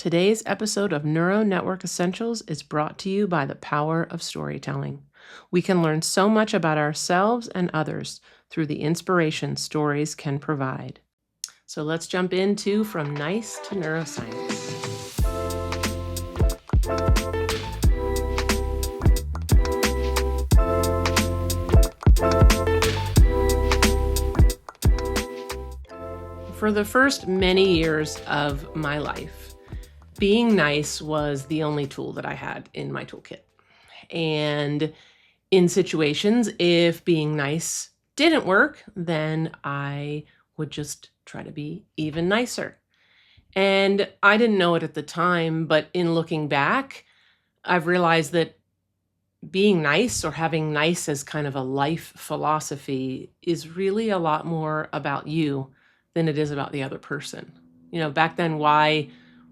Today's episode of Neuro Network Essentials is brought to you by the power of storytelling. We can learn so much about ourselves and others through the inspiration stories can provide. So let's jump into From Nice to Neuroscience. For the first many years of my life, being nice was the only tool that I had in my toolkit. And in situations, if being nice didn't work, then I would just try to be even nicer. And I didn't know it at the time, but in looking back, I've realized that being nice or having nice as kind of a life philosophy is really a lot more about you than it is about the other person. Back then, why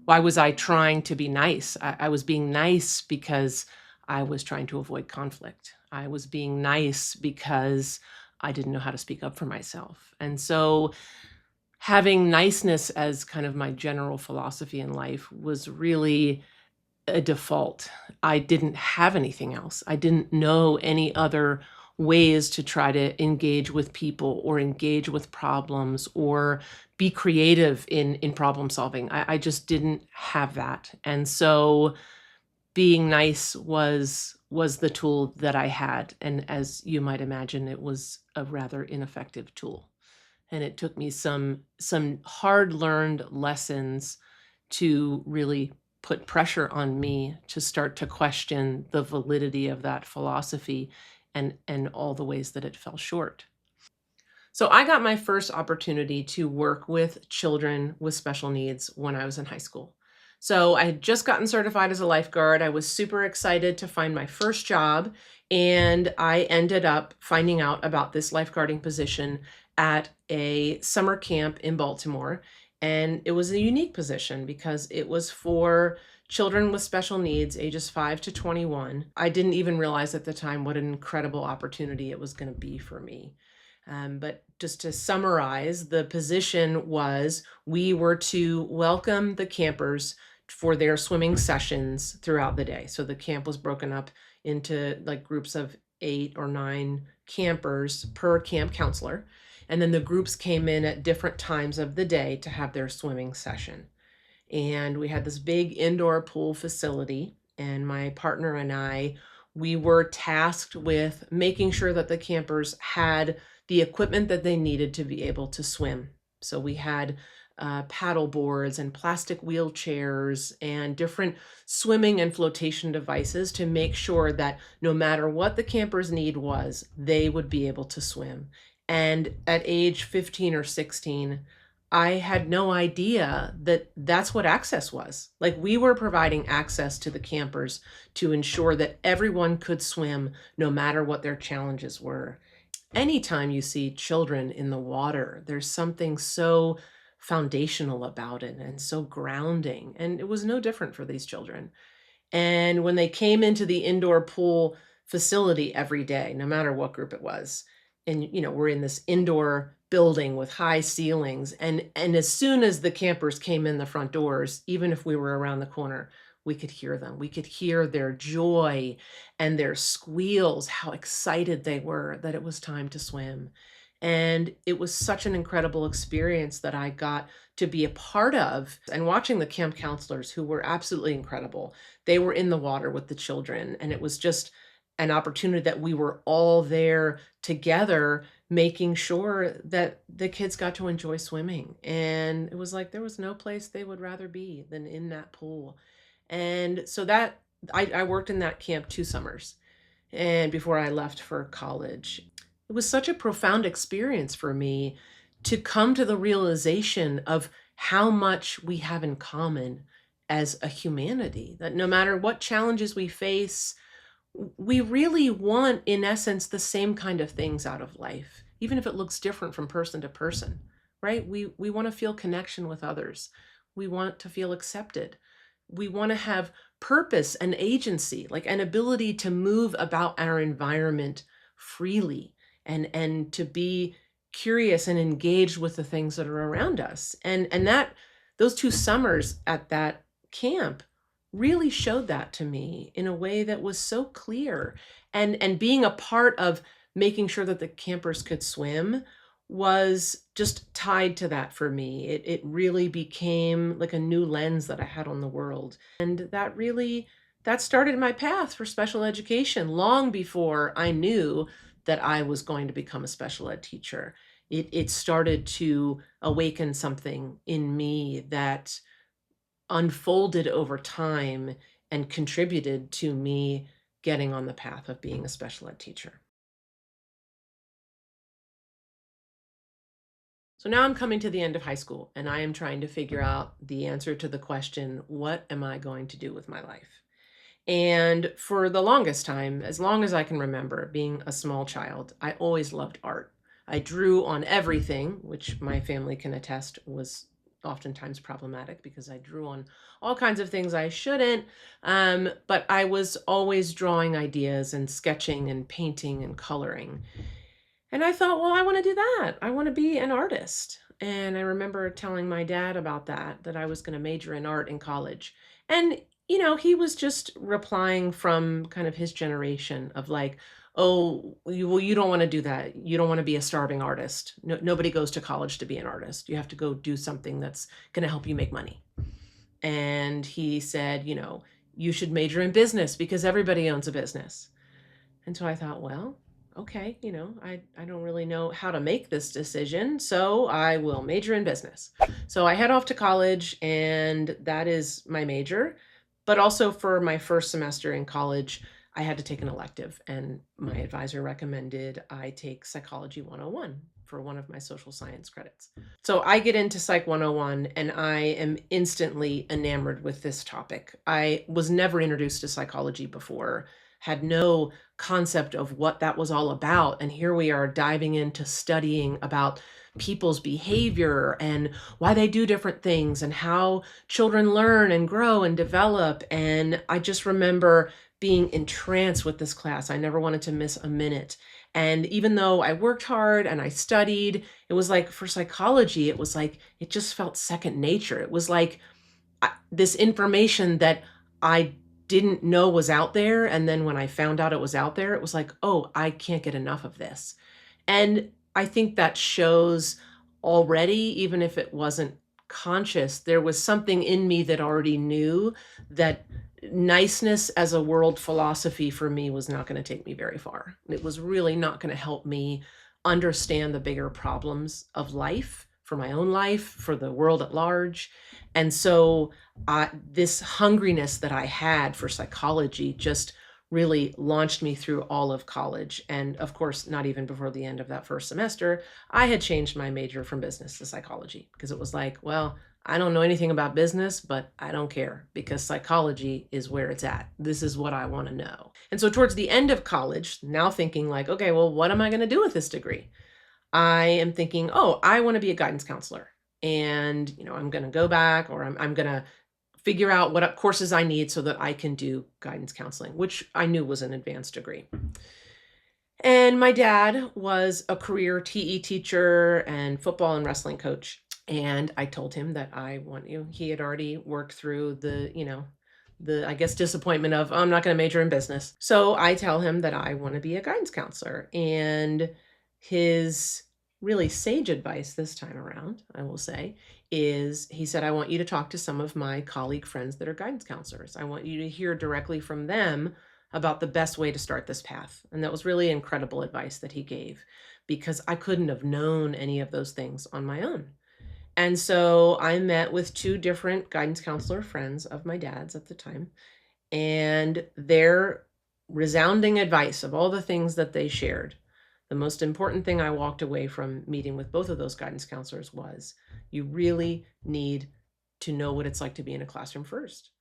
was I trying to be nice? I was being nice because I was trying to avoid conflict. I was being nice because I didn't know how to speak up for myself. And so having niceness as kind of my general philosophy in life was really a default. I didn't have anything else. I didn't know any other ways to try to engage with people or engage with problems or be creative in problem solving. I just didn't have that. And so being nice was the tool that I had. And as you might imagine, it was a rather ineffective tool. And it took me some hard-learned lessons to really put pressure on me to start to question the validity of that philosophy and all the ways that it fell short. So I got my first opportunity to work with children with special needs when I was in high school. So I had just gotten certified as a lifeguard. I was super excited to find my first job, and I ended up finding out about this lifeguarding position at a summer camp in Baltimore. And it was a unique position because it was for children with special needs, ages 5 to 21. I didn't even realize at the time what an incredible opportunity it was going to be for me. But just to summarize, the position was we were to welcome the campers for their swimming sessions throughout the day. So the camp was broken up into like groups of 8 or 9 campers per camp counselor. And then the groups came in at different times of the day to have their swimming session. And we had this big indoor pool facility, and my partner and I, we were tasked with making sure that the campers had the equipment that they needed to be able to swim. So we had paddle boards and plastic wheelchairs and different swimming and flotation devices to make sure that no matter what the campers' need was, they would be able to swim. And at age 15 or 16, I had no idea that that's what access was. Like, we were providing access to the campers to ensure that everyone could swim no matter what their challenges were. Anytime you see children in the water, there's something so foundational about it and so grounding. And it was no different for these children. And when they came into the indoor pool facility every day, no matter what group it was, and we're in this indoor building with high ceilings, and as soon as the campers came in the front doors, even if we were around the corner, we could hear them. We could hear their joy and their squeals, how excited they were that it was time to swim. And it was such an incredible experience that I got to be a part of. And watching the camp counselors, who were absolutely incredible, they were in the water with the children, and it was just an opportunity that we were all there together, making sure that the kids got to enjoy swimming. And it was like there was no place they would rather be than in that pool. And so that I worked in that camp 2 summers, and before I left for college. It was such a profound experience for me to come to the realization of how much we have in common as a humanity, that no matter what challenges we face, we really want, in essence, the same kind of things out of life, even if it looks different from person to person, right? We want to feel connection with others. We want to feel accepted. We want to have purpose and agency, like an ability to move about our environment freely and to be curious and engaged with the things that are around us. And that those 2 summers at that camp really showed that to me in a way that was so clear. And being a part of making sure that the campers could swim was just tied to that for me. It really became like a new lens that I had on the world. And that started my path for special education long before I knew that I was going to become a special ed teacher. It started to awaken something in me that unfolded over time and contributed to me getting on the path of being a special ed teacher. So now I'm coming to the end of high school and I am trying to figure out the answer to the question, what am I going to do with my life? And for the longest time, as long as I can remember being a small child, I always loved art. I drew on everything, which my family can attest was oftentimes problematic because I drew on all kinds of things I shouldn't. But I was always drawing ideas and sketching and painting and coloring. And I thought, well, I want to do that. I want to be an artist. And I remember telling my dad about that I was going to major in art in college. And, he was just replying from kind of his generation of like, oh, you don't want to do that. You don't want to be a starving artist. No, nobody goes to college to be an artist. You have to go do something that's going to help you make money. And he said, you should major in business because everybody owns a business. And so I thought, well, okay, I don't really know how to make this decision, so I will major in business. So I head off to college, and that is my major. But also for my first semester in college, I had to take an elective, and my advisor recommended I take Psychology 101 for one of my social science credits. So I get into Psych 101, and I am instantly enamored with this topic. I was never introduced to psychology before, had no concept of what that was all about. And here we are diving into studying about people's behavior and why they do different things and how children learn and grow and develop. And I just remember being entranced with this class. I never wanted to miss a minute. And even though I worked hard and I studied, it was like for psychology, it was like, it just felt second nature. It was like this information that I didn't know was out there. And then when I found out it was out there, it was like, oh, I can't get enough of this. And I think that shows already, even if it wasn't conscious, there was something in me that already knew that niceness as a world philosophy for me was not going to take me very far. It was really not going to help me understand the bigger problems of life, for my own life, for the world at large. And so this hungriness that I had for psychology just really launched me through all of college. And of course, not even before the end of that first semester, I had changed my major from business to psychology because it was like, well, I don't know anything about business, but I don't care because psychology is where it's at. This is what I want to know. And so towards the end of college, now thinking like, okay, well, what am I going to do with this degree? I am thinking, oh, I want to be a guidance counselor. And, I'm going to go back or I'm going to figure out what courses I need so that I can do guidance counseling, which I knew was an advanced degree. And my dad was a career TE teacher and football and wrestling coach. And I told him that he had already worked through the I guess disappointment of, oh, I'm not going to major in business. So I tell him that I want to be a guidance counselor. And his really sage advice this time around, I will say, is he said, I want you to talk to some of my colleague friends that are guidance counselors. I want you to hear directly from them about the best way to start this path. And that was really incredible advice that he gave because I couldn't have known any of those things on my own. And so I met with two different guidance counselor friends of my dad's at the time, and their resounding advice of all the things that they shared, the most important thing I walked away from meeting with both of those guidance counselors was you really need to know what it's like to be in a classroom first.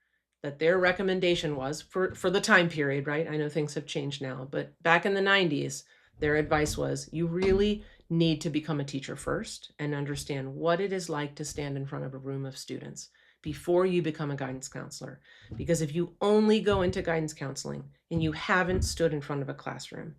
That their recommendation was for the time period, right? I know things have changed now, but back in the 90s, their advice was you really need to become a teacher first and understand what it is like to stand in front of a room of students before you become a guidance counselor. Because if you only go into guidance counseling and you haven't stood in front of a classroom,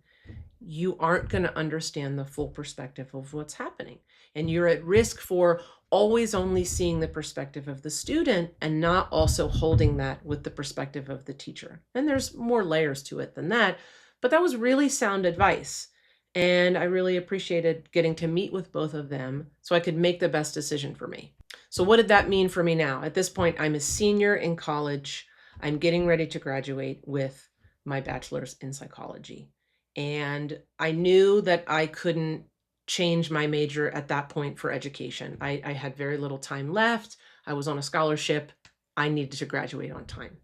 you aren't going to understand the full perspective of what's happening. And you're at risk for always only seeing the perspective of the student and not also holding that with the perspective of the teacher. And there's more layers to it than that, but that was really sound advice. And I really appreciated getting to meet with both of them so I could make the best decision for me. So what did that mean for me now? At this point, I'm a senior in college. I'm getting ready to graduate with my bachelor's in psychology. And I knew that I couldn't change my major at that point for education. I had very little time left. I was on a scholarship. I needed to graduate on time.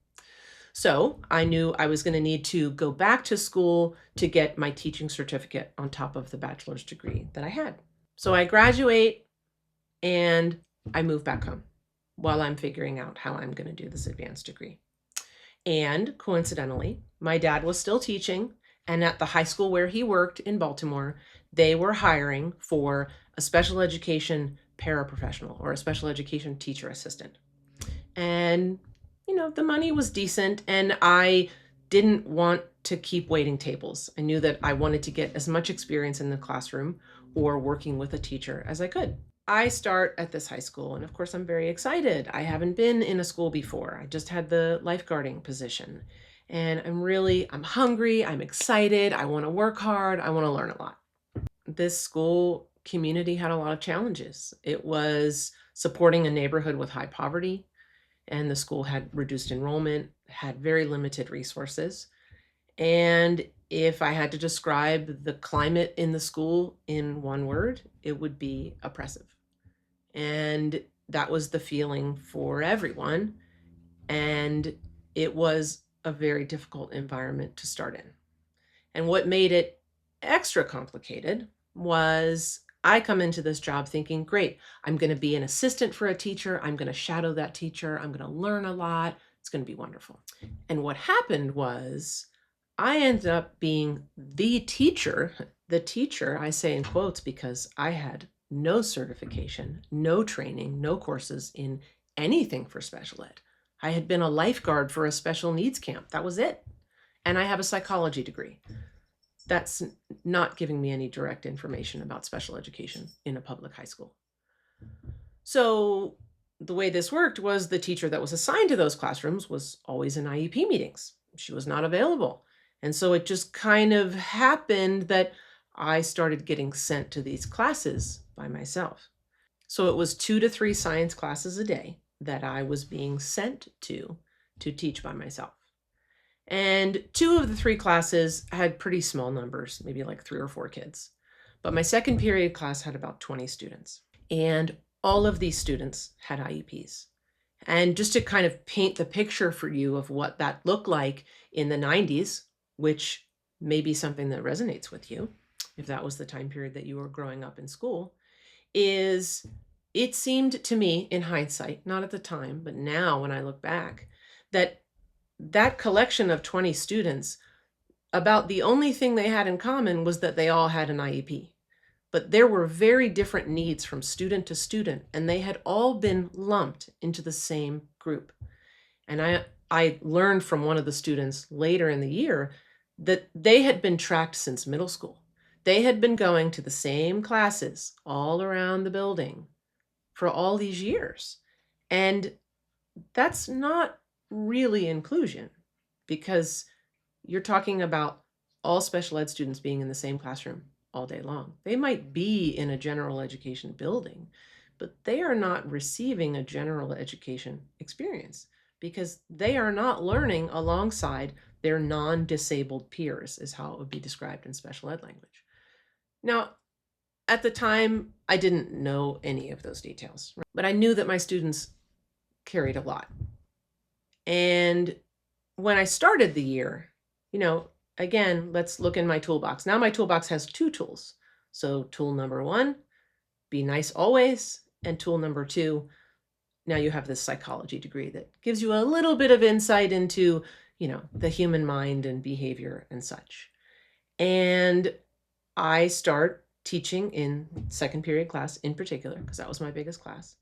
So I knew I was going to need to go back to school to get my teaching certificate on top of the bachelor's degree that I had. So I graduate and I move back home while I'm figuring out how I'm going to do this advanced degree. And coincidentally, my dad was still teaching, and at the high school where he worked in Baltimore, they were hiring for a special education paraprofessional or a special education teacher assistant. And, the money was decent, and I didn't want to keep waiting tables. I knew that I wanted to get as much experience in the classroom or working with a teacher as I could. I start at this high school, and of course I'm very excited. I haven't been in a school before. I just had the lifeguarding position, and I'm hungry, I'm excited, I want to work hard, I want to learn a lot. This school community had a lot of challenges. It was supporting a neighborhood with high poverty, and the school had reduced enrollment, had very limited resources. And if I had to describe the climate in the school in one word, it would be oppressive. And that was the feeling for everyone. And it was a very difficult environment to start in. And what made it extra complicated was I come into this job thinking, great, I'm going to be an assistant for a teacher. I'm going to shadow that teacher. I'm going to learn a lot. It's going to be wonderful. And what happened was I ended up being the teacher, I say in quotes, because I had no certification, no training, no courses in anything for special ed. I had been a lifeguard for a special needs camp. That was it. And I have a psychology degree. That's not giving me any direct information about special education in a public high school. So the way this worked was the teacher that was assigned to those classrooms was always in IEP meetings. She was not available. And so it just kind of happened that I started getting sent to these classes by myself. So it was 2 to 3 science classes a day that I was being sent to teach by myself. And 2 of the 3 classes had pretty small numbers, maybe like 3 or 4 kids. But my second period class had about 20 students. And all of these students had IEPs. And just to kind of paint the picture for you of what that looked like in the 90s, which may be something that resonates with you, if that was the time period that you were growing up in school, is it seemed to me in hindsight, not at the time, but now when I look back, that collection of 20 students, about the only thing they had in common was that they all had an IEP. But there were very different needs from student to student, and they had all been lumped into the same group. And I learned from one of the students later in the year that they had been tracked since middle school. They had been going to the same classes all around the building for all these years. And that's not really inclusion, because you're talking about all special ed students being in the same classroom all day long. They might be in a general education building, but they are not receiving a general education experience because they are not learning alongside their non-disabled peers, is how it would be described in special ed language. Now, at the time, I didn't know any of those details, but I knew that my students carried a lot. And when I started the year, again, let's look in my toolbox. Now my toolbox has 2 tools. So tool number 1, be nice always. And tool number 2, now you have this psychology degree that gives you a little bit of insight into, the human mind and behavior and such. And I start teaching in second period class in particular, because that was my biggest class.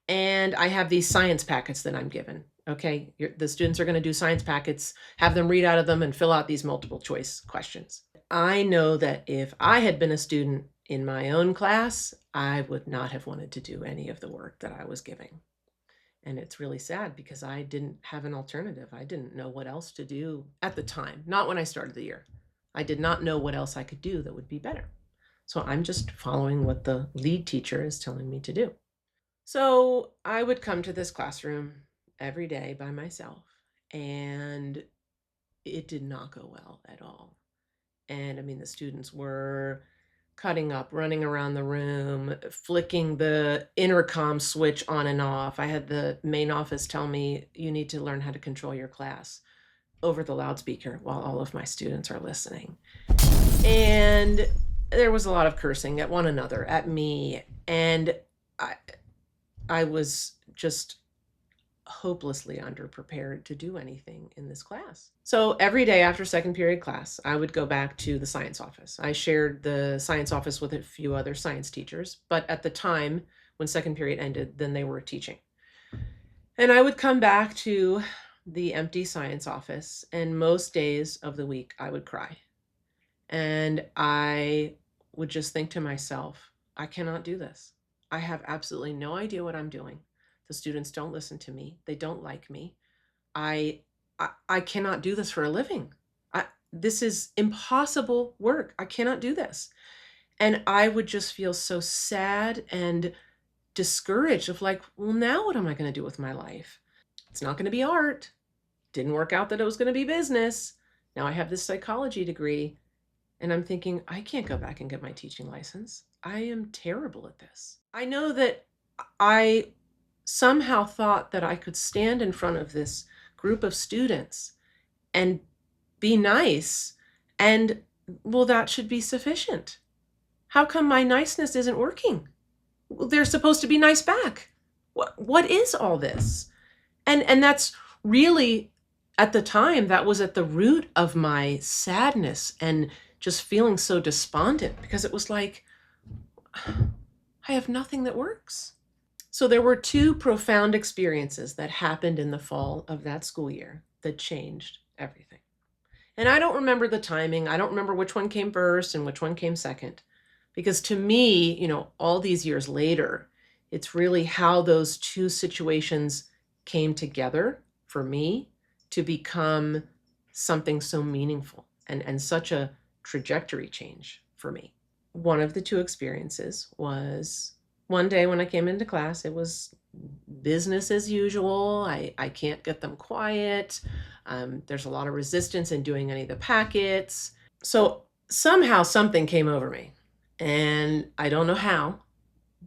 And I have these science packets that I'm given. Okay, the students are going to do science packets, have them read out of them and fill out these multiple choice questions. I know that if I had been a student in my own class, I would not have wanted to do any of the work that I was giving. And it's really sad because I didn't have an alternative. I didn't know what else to do at the time, not when I started the year. I did not know what else I could do that would be better. So I'm just following what the lead teacher is telling me to do. So I would come to this classroom every day by myself, and it did not go well at all. And I mean, the students were cutting up, running around the room, flicking the intercom switch on and off. I had the main office tell me, you need to learn how to control your class over the loudspeaker while all of my students are listening. And there was a lot of cursing at one another, at me. And I was just hopelessly underprepared to do anything in this class. So every day after second period class, I would go back to the science office. I shared the science office with a few other science teachers, but at the time when second period ended, then they were teaching. And I would come back to the empty science office, and most days of the week I would cry. And I would just think to myself, I cannot do this. I have absolutely no idea what I'm doing. The students don't listen to me. They don't like me. I cannot do this for a living. This is impossible work. I cannot do this. And I would just feel so sad and discouraged of like, well, now what am I going to do with my life? It's not going to be art. Didn't work out that it was going to be business. Now I have this psychology degree. And I'm thinking, I can't go back and get my teaching license. I am terrible at this. I know that I somehow thought that I could stand in front of this group of students and be nice, and well, that should be sufficient. How come my niceness isn't working? Well, they're supposed to be nice back. What is all this? And that's really, at the time, that was at the root of my sadness and just feeling so despondent, because it was like, I have nothing that works. So there were two profound experiences that happened in the fall of that school year that changed everything. And I don't remember the timing. I don't remember which one came first and which one came second, because to me, all these years later, it's really how those two situations came together for me to become something so meaningful and such a trajectory change for me. One of the two experiences was one day when I came into class. It was business as usual. I can't get them quiet. There's a lot of resistance in doing any of the packets. So somehow something came over me, and I don't know how,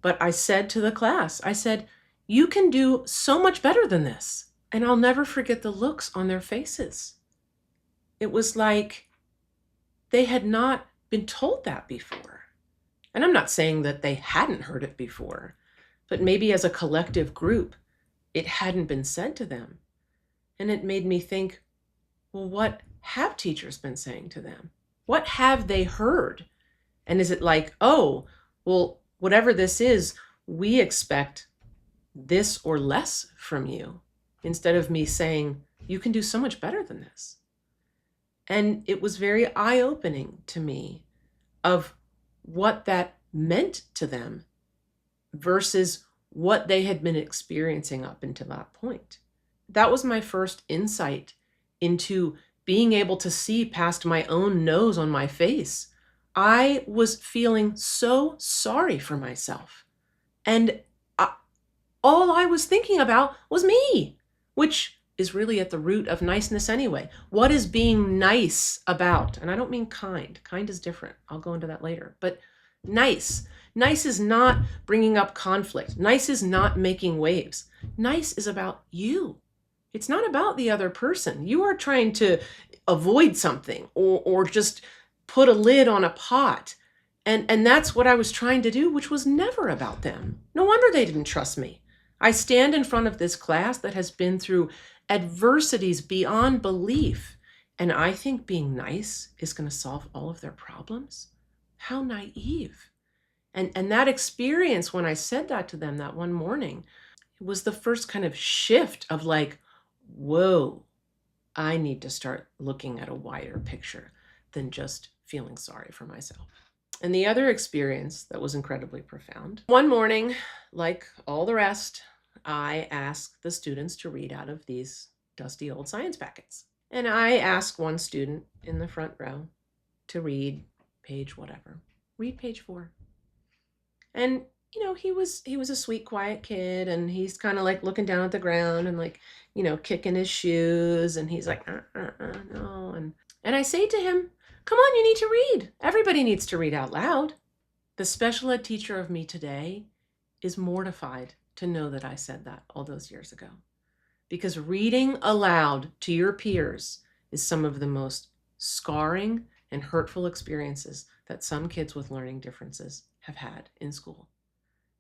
but I said to the class, I said, you can do so much better than this. And I'll never forget the looks on their faces. It was like they had not been told that before. And I'm not saying that they hadn't heard it before, but maybe as a collective group, it hadn't been said to them. And it made me think, well, what have teachers been saying to them? What have they heard? And is it like, oh, well, whatever this is, we expect this or less from you, instead of me saying, you can do so much better than this. And it was very eye-opening to me of what that meant to them versus what they had been experiencing up until that point. That was my first insight into being able to see past my own nose on my face. I was feeling so sorry for myself. And all I was thinking about was me, which is really at the root of niceness anyway. What is being nice about? And I don't mean kind. Kind is different. I'll go into that later. But nice. Nice is not bringing up conflict. Nice is not making waves. Nice is about you. It's not about the other person. You are trying to avoid something or just put a lid on a pot. And that's what I was trying to do, which was never about them. No wonder they didn't trust me. I stand in front of this class that has been through adversities beyond belief, and I think being nice is going to solve all of their problems. How naive. And that experience, when I said that to them that one morning, it was the first kind of shift of like, whoa, I need to start looking at a wider picture than just feeling sorry for myself. And the other experience that was incredibly profound, one morning, like all the rest, I asked the students to read out of these dusty old science packets. And I asked one student in the front row to read page whatever. Read page 4. And he was a sweet, quiet kid, and he's kind of like looking down at the ground and like, kicking his shoes, and he's like, no. And I say to him, come on, you need to read. Everybody needs to read out loud. The special ed teacher of me today is mortified to know that I said that all those years ago. Because reading aloud to your peers is some of the most scarring and hurtful experiences that some kids with learning differences have had in school.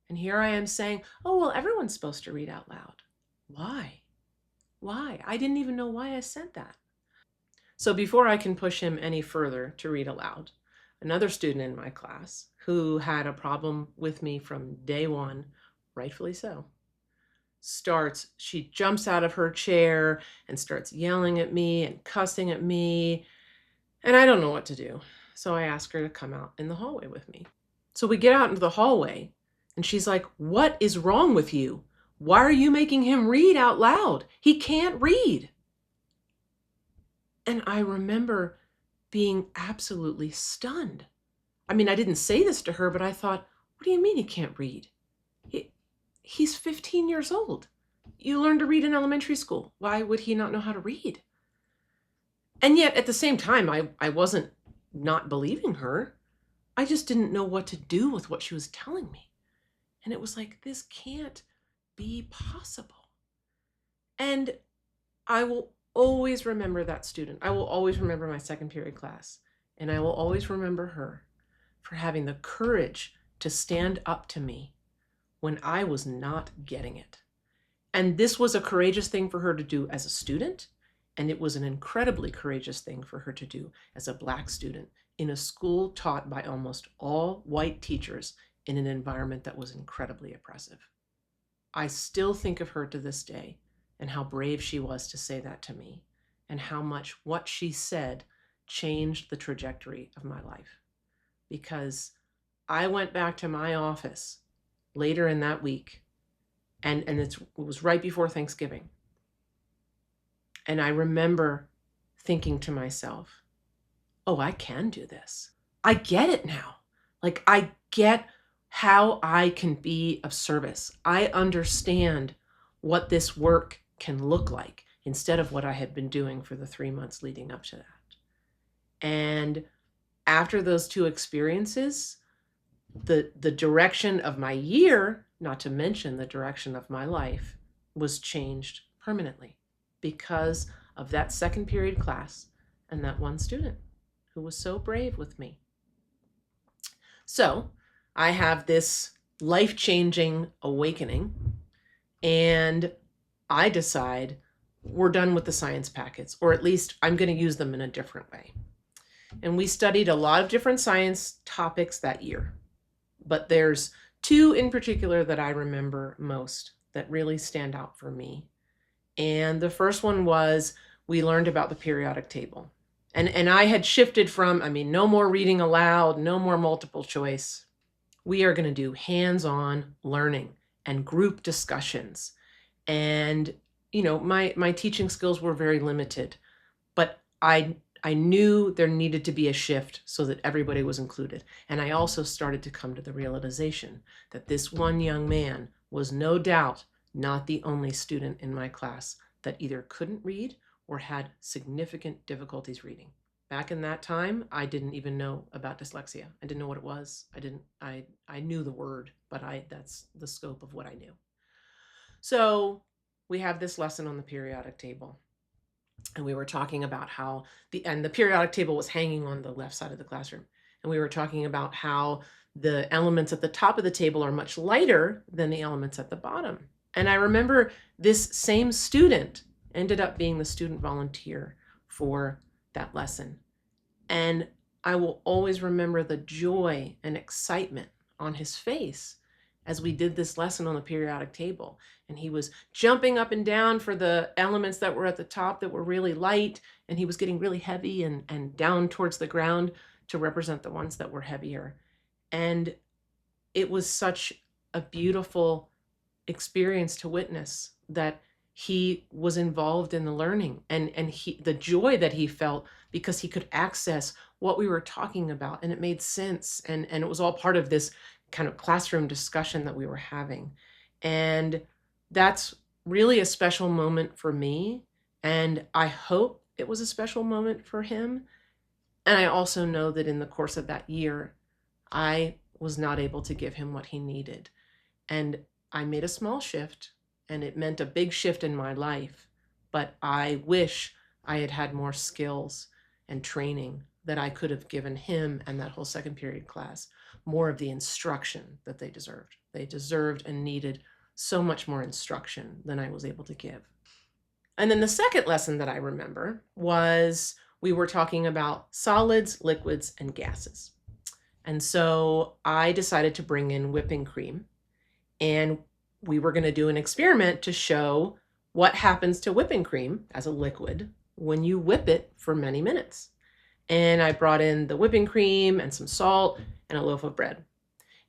And here I am saying, oh, well, everyone's supposed to read out loud. Why? Why? I didn't even know why I said that. So before I can push him any further to read aloud, another student in my class who had a problem with me from day one, rightfully so, she jumps out of her chair and starts yelling at me and cussing at me. And I don't know what to do. So I ask her to come out in the hallway with me. So we get out into the hallway and she's like, what is wrong with you? Why are you making him read out loud? He can't read. And I remember being absolutely stunned. I mean, I didn't say this to her, but I thought, what do you mean he can't read? He's 15 years old. You learn to read in elementary school. Why would he not know how to read? And yet at the same time, I wasn't not believing her. I just didn't know what to do with what she was telling me. And it was like, this can't be possible. And I will always remember that student. I will always remember my second period class. And I will always remember her for having the courage to stand up to me when I was not getting it. And this was a courageous thing for her to do as a student. And it was an incredibly courageous thing for her to do as a Black student in a school taught by almost all white teachers in an environment that was incredibly oppressive. I still think of her to this day and how brave she was to say that to me and how much what she said changed the trajectory of my life. Because I went back to my office later in that week, and it was right before Thanksgiving. And I remember thinking to myself, oh, I can do this. I get it now. Like, I get how I can be of service. I understand what this work can look like instead of what I had been doing for the 3 months leading up to that. And after those two experiences, the direction of my year, not to mention the direction of my life, was changed permanently because of that second period class and that one student who was so brave with me. So I have this life-changing awakening, and I decide we're done with the science packets, or at least I'm going to use them in a different way. And we studied a lot of different science topics that year. But there's two in particular that I remember most that really stand out for me. And the first one was we learned about the periodic table. And I had shifted from, no more reading aloud, no more multiple choice. We are going to do hands-on learning and group discussions. And, my teaching skills were very limited, but I knew there needed to be a shift so that everybody was included. And I also started to come to the realization that this one young man was no doubt not the only student in my class that either couldn't read or had significant difficulties reading. Back in that time, I didn't even know about dyslexia. I didn't know what it was. I knew the word, but that's the scope of what I knew. So we have this lesson on the periodic table. And we were talking about how the periodic table was hanging on the left side of the classroom. And we were talking about how the elements at the top of the table are much lighter than the elements at the bottom. And I remember this same student ended up being the student volunteer for that lesson. And I will always remember the joy and excitement on his face as we did this lesson on the periodic table. And he was jumping up and down for the elements that were at the top that were really light, and he was getting really heavy and down towards the ground to represent the ones that were heavier. And it was such a beautiful experience to witness that he was involved in the learning, and the joy that he felt because he could access what we were talking about, and it made sense, and it was all part of this kind of classroom discussion that we were having. And that's really a special moment for me, and I hope it was a special moment for him. And I also know that in the course of that year, I was not able to give him what he needed. And I made a small shift, and it meant a big shift in my life. But I wish I had had more skills and training that I could have given him and that whole second period class more of the instruction that they deserved. They deserved and needed so much more instruction than I was able to give. And then the second lesson that I remember was we were talking about solids, liquids, and gases. And so I decided to bring in whipping cream, and we were going to do an experiment to show what happens to whipping cream as a liquid when you whip it for many minutes. And I brought in the whipping cream and some salt and a loaf of bread.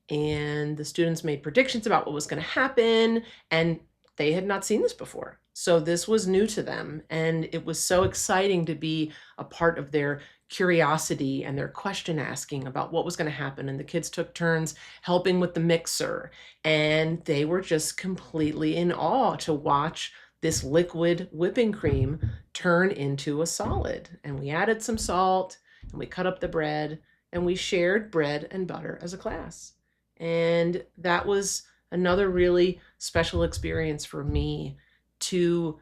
And the students made predictions about what was going to happen, and they had not seen this before. So this was new to them, and it was so exciting to be a part of their curiosity and their question asking about what was going to happen. And the kids took turns helping with the mixer, and they were just completely in awe to watch this liquid whipping cream turn into a solid. And we added some salt, and we cut up the bread, and we shared bread and butter as a class. And that was another really special experience for me to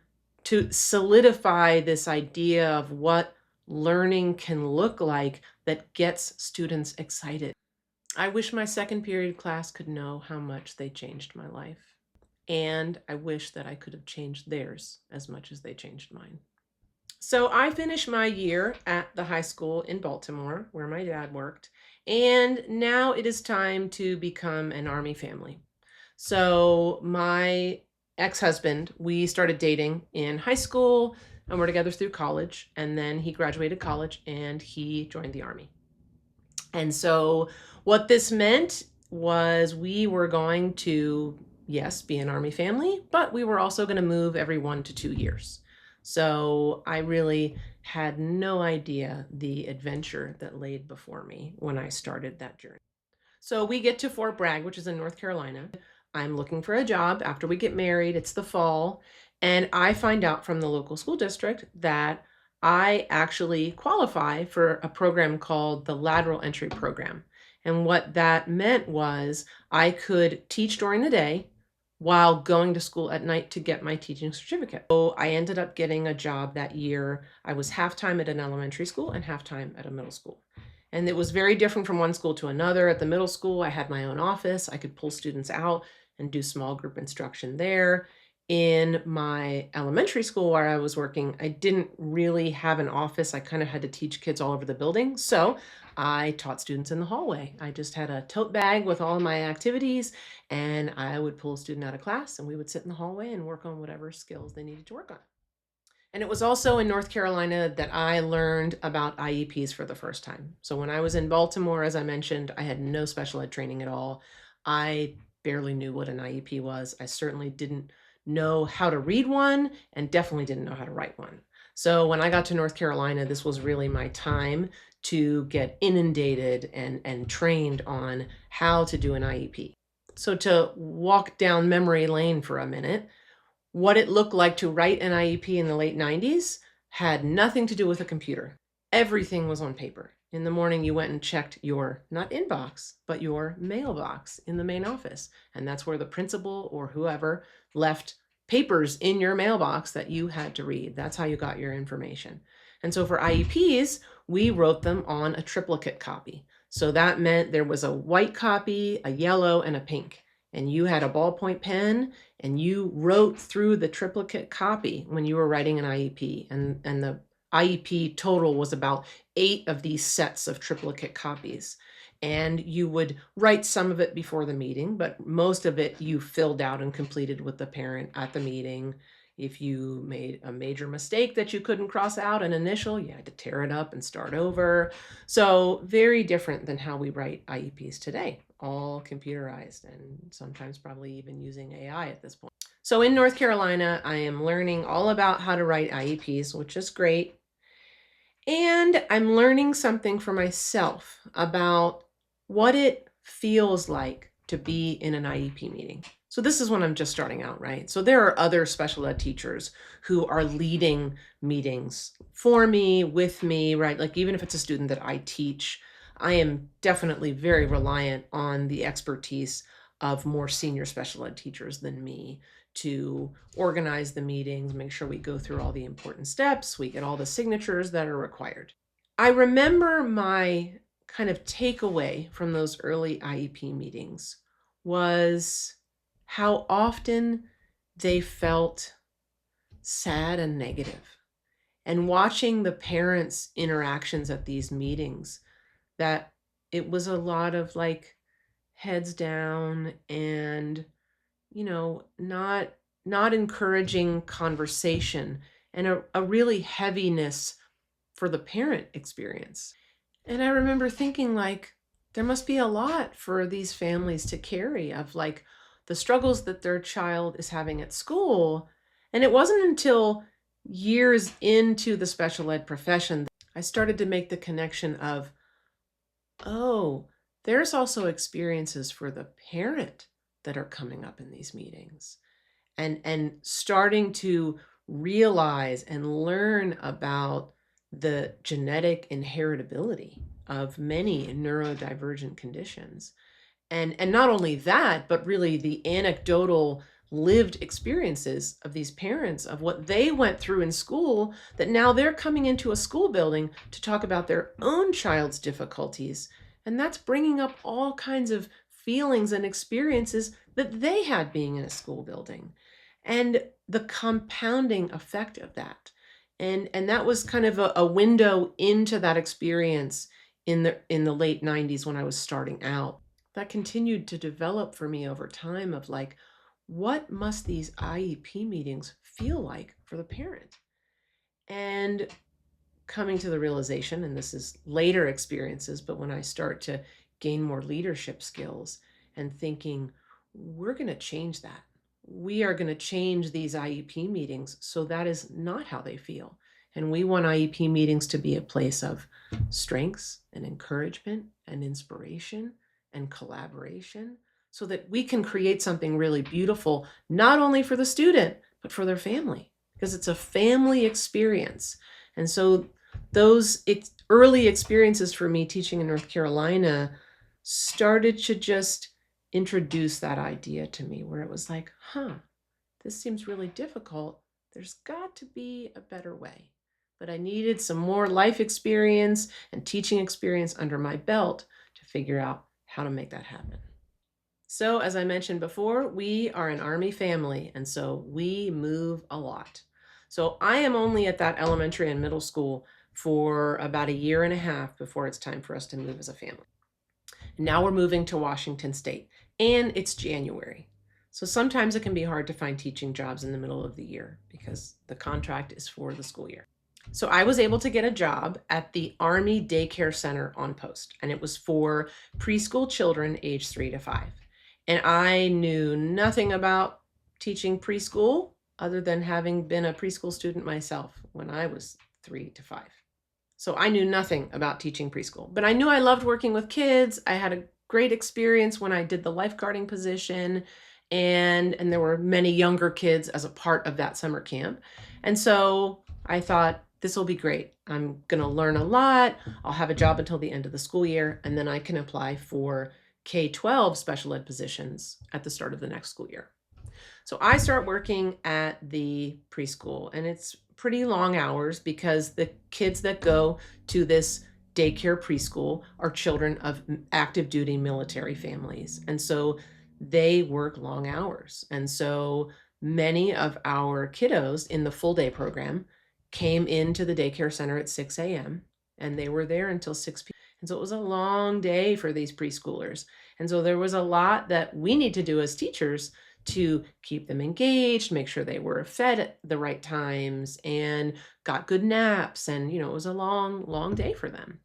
solidify this idea of what learning can look like that gets students excited. I wish my second period class could know how much they changed my life. And I wish that I could have changed theirs as much as they changed mine. So I finished my year at the high school in Baltimore, where my dad worked, and now it is time to become an Army family. So my ex-husband, we started dating in high school, and we're together through college, and then he graduated college and he joined the Army. And so what this meant was we were going to, yes, be an Army family, but we were also going to move every 1 to 2 years. So I really had no idea the adventure that laid before me when I started that journey. So we get to Fort Bragg, which is in North Carolina. I'm looking for a job after we get married. It's the fall. And I find out from the local school district that I actually qualify for a program called the Lateral Entry Program. And what that meant was I could teach during the day while going to school at night to get my teaching certificate. So I ended up getting a job that year. I was half-time at an elementary school and half-time at a middle school. And it was very different from one school to another. At the middle school, I had my own office. I could pull students out and do small group instruction there. In my elementary school where I was working, I didn't really have an office. I kind of had to teach kids all over the building. So I taught students in the hallway. I just had a tote bag with all my activities, and I would pull a student out of class, and we would sit in the hallway and work on whatever skills they needed to work on. And it was also in North Carolina that I learned about IEPs for the first time. So when I was in Baltimore, as I mentioned, I had no special ed training at all. I barely knew what an IEP was. I certainly didn't know how to read one, and definitely didn't know how to write one. So when I got to North Carolina, this was really my time to get inundated and trained on how to do an IEP. So to walk down memory lane for a minute, what it looked like to write an IEP in the late 90s had nothing to do with a computer. Everything was on paper. In the morning, you went and checked your, not inbox, but your mailbox in the main office. And that's where the principal or whoever left papers in your mailbox that you had to read. That's how you got your information. And so for IEPs, we wrote them on a triplicate copy. So that meant there was a white copy, a yellow, and a pink. And you had a ballpoint pen, and you wrote through the triplicate copy when you were writing an IEP. And the IEP total was about 8 of these sets of triplicate copies. And you would write some of it before the meeting, but most of it you filled out and completed with the parent at the meeting. If you made a major mistake that you couldn't cross out an initial, you had to tear it up and start over. So very different than how we write IEPs today, all computerized and sometimes probably even using AI at this point. So in North Carolina, I am learning all about how to write IEPs, which is great. And I'm learning something for myself about what it feels like to be in an IEP meeting. So this is when I'm just starting out, right? So there are other special ed teachers who are leading meetings for me, with me, right? Like even if it's a student that I teach, I am definitely very reliant on the expertise of more senior special ed teachers than me to organize the meetings, make sure we go through all the important steps, we get all the signatures that are required. I remember my kind of takeaway from those early IEP meetings was how often they felt sad and negative. And watching the parents' interactions at these meetings, that it was a lot of like heads down and not encouraging conversation and a really heaviness for the parent experience. And I remember thinking like, there must be a lot for these families to carry of like the struggles that their child is having at school. And it wasn't until years into the special ed profession that I started to make the connection of, oh, there's also experiences for the parent that are coming up in these meetings, and starting to realize and learn about the genetic inheritability of many neurodivergent conditions. And not only that, but really the anecdotal lived experiences of these parents of what they went through in school, that now they're coming into a school building to talk about their own child's difficulties. And that's bringing up all kinds of feelings and experiences that they had being in a school building, and the compounding effect of that. And that was kind of a window into that experience in the late 90s when I was starting out. That continued to develop for me over time of like, what must these IEP meetings feel like for the parent? And coming to the realization, and this is later experiences, but when I start to gain more leadership skills and thinking, we're going to change that. We are going to change these IEP meetings so that is not how they feel. And we want IEP meetings to be a place of strengths and encouragement and inspiration and collaboration so that we can create something really beautiful, not only for the student, but for their family, because it's a family experience. And so those early experiences for me teaching in North Carolina started to just introduce that idea to me, where it was like, this seems really difficult. There's got to be a better way. But I needed some more life experience and teaching experience under my belt to figure out how to make that happen. So as I mentioned before, we are an Army family, and so we move a lot. So I am only at that elementary and middle school for about a year and a half before it's time for us to move as a family. Now we're moving to Washington State, and it's January. So sometimes it can be hard to find teaching jobs in the middle of the year because the contract is for the school year. So I was able to get a job at the Army Daycare Center on post, and it was for preschool children age 3 to 5. And I knew nothing about teaching preschool other than having been a preschool student myself when I was 3 to 5. So I knew nothing about teaching preschool, but I knew I loved working with kids. I had a great experience when I did the lifeguarding position, and there were many younger kids as a part of that summer camp. And so I thought, this will be great. I'm going to learn a lot. I'll have a job until the end of the school year, and then I can apply for K-12 special ed positions at the start of the next school year. So I start working at the preschool, and it's pretty long hours because the kids that go to this daycare preschool are children of active duty military families. And so they work long hours. And so many of our kiddos in the full day program came into the daycare center at 6 a.m. and they were there until 6 p.m. And so it was a long day for these preschoolers. And so there was a lot that we need to do as teachers to keep them engaged, make sure they were fed at the right times and got good naps. And, it was a long, long day for them.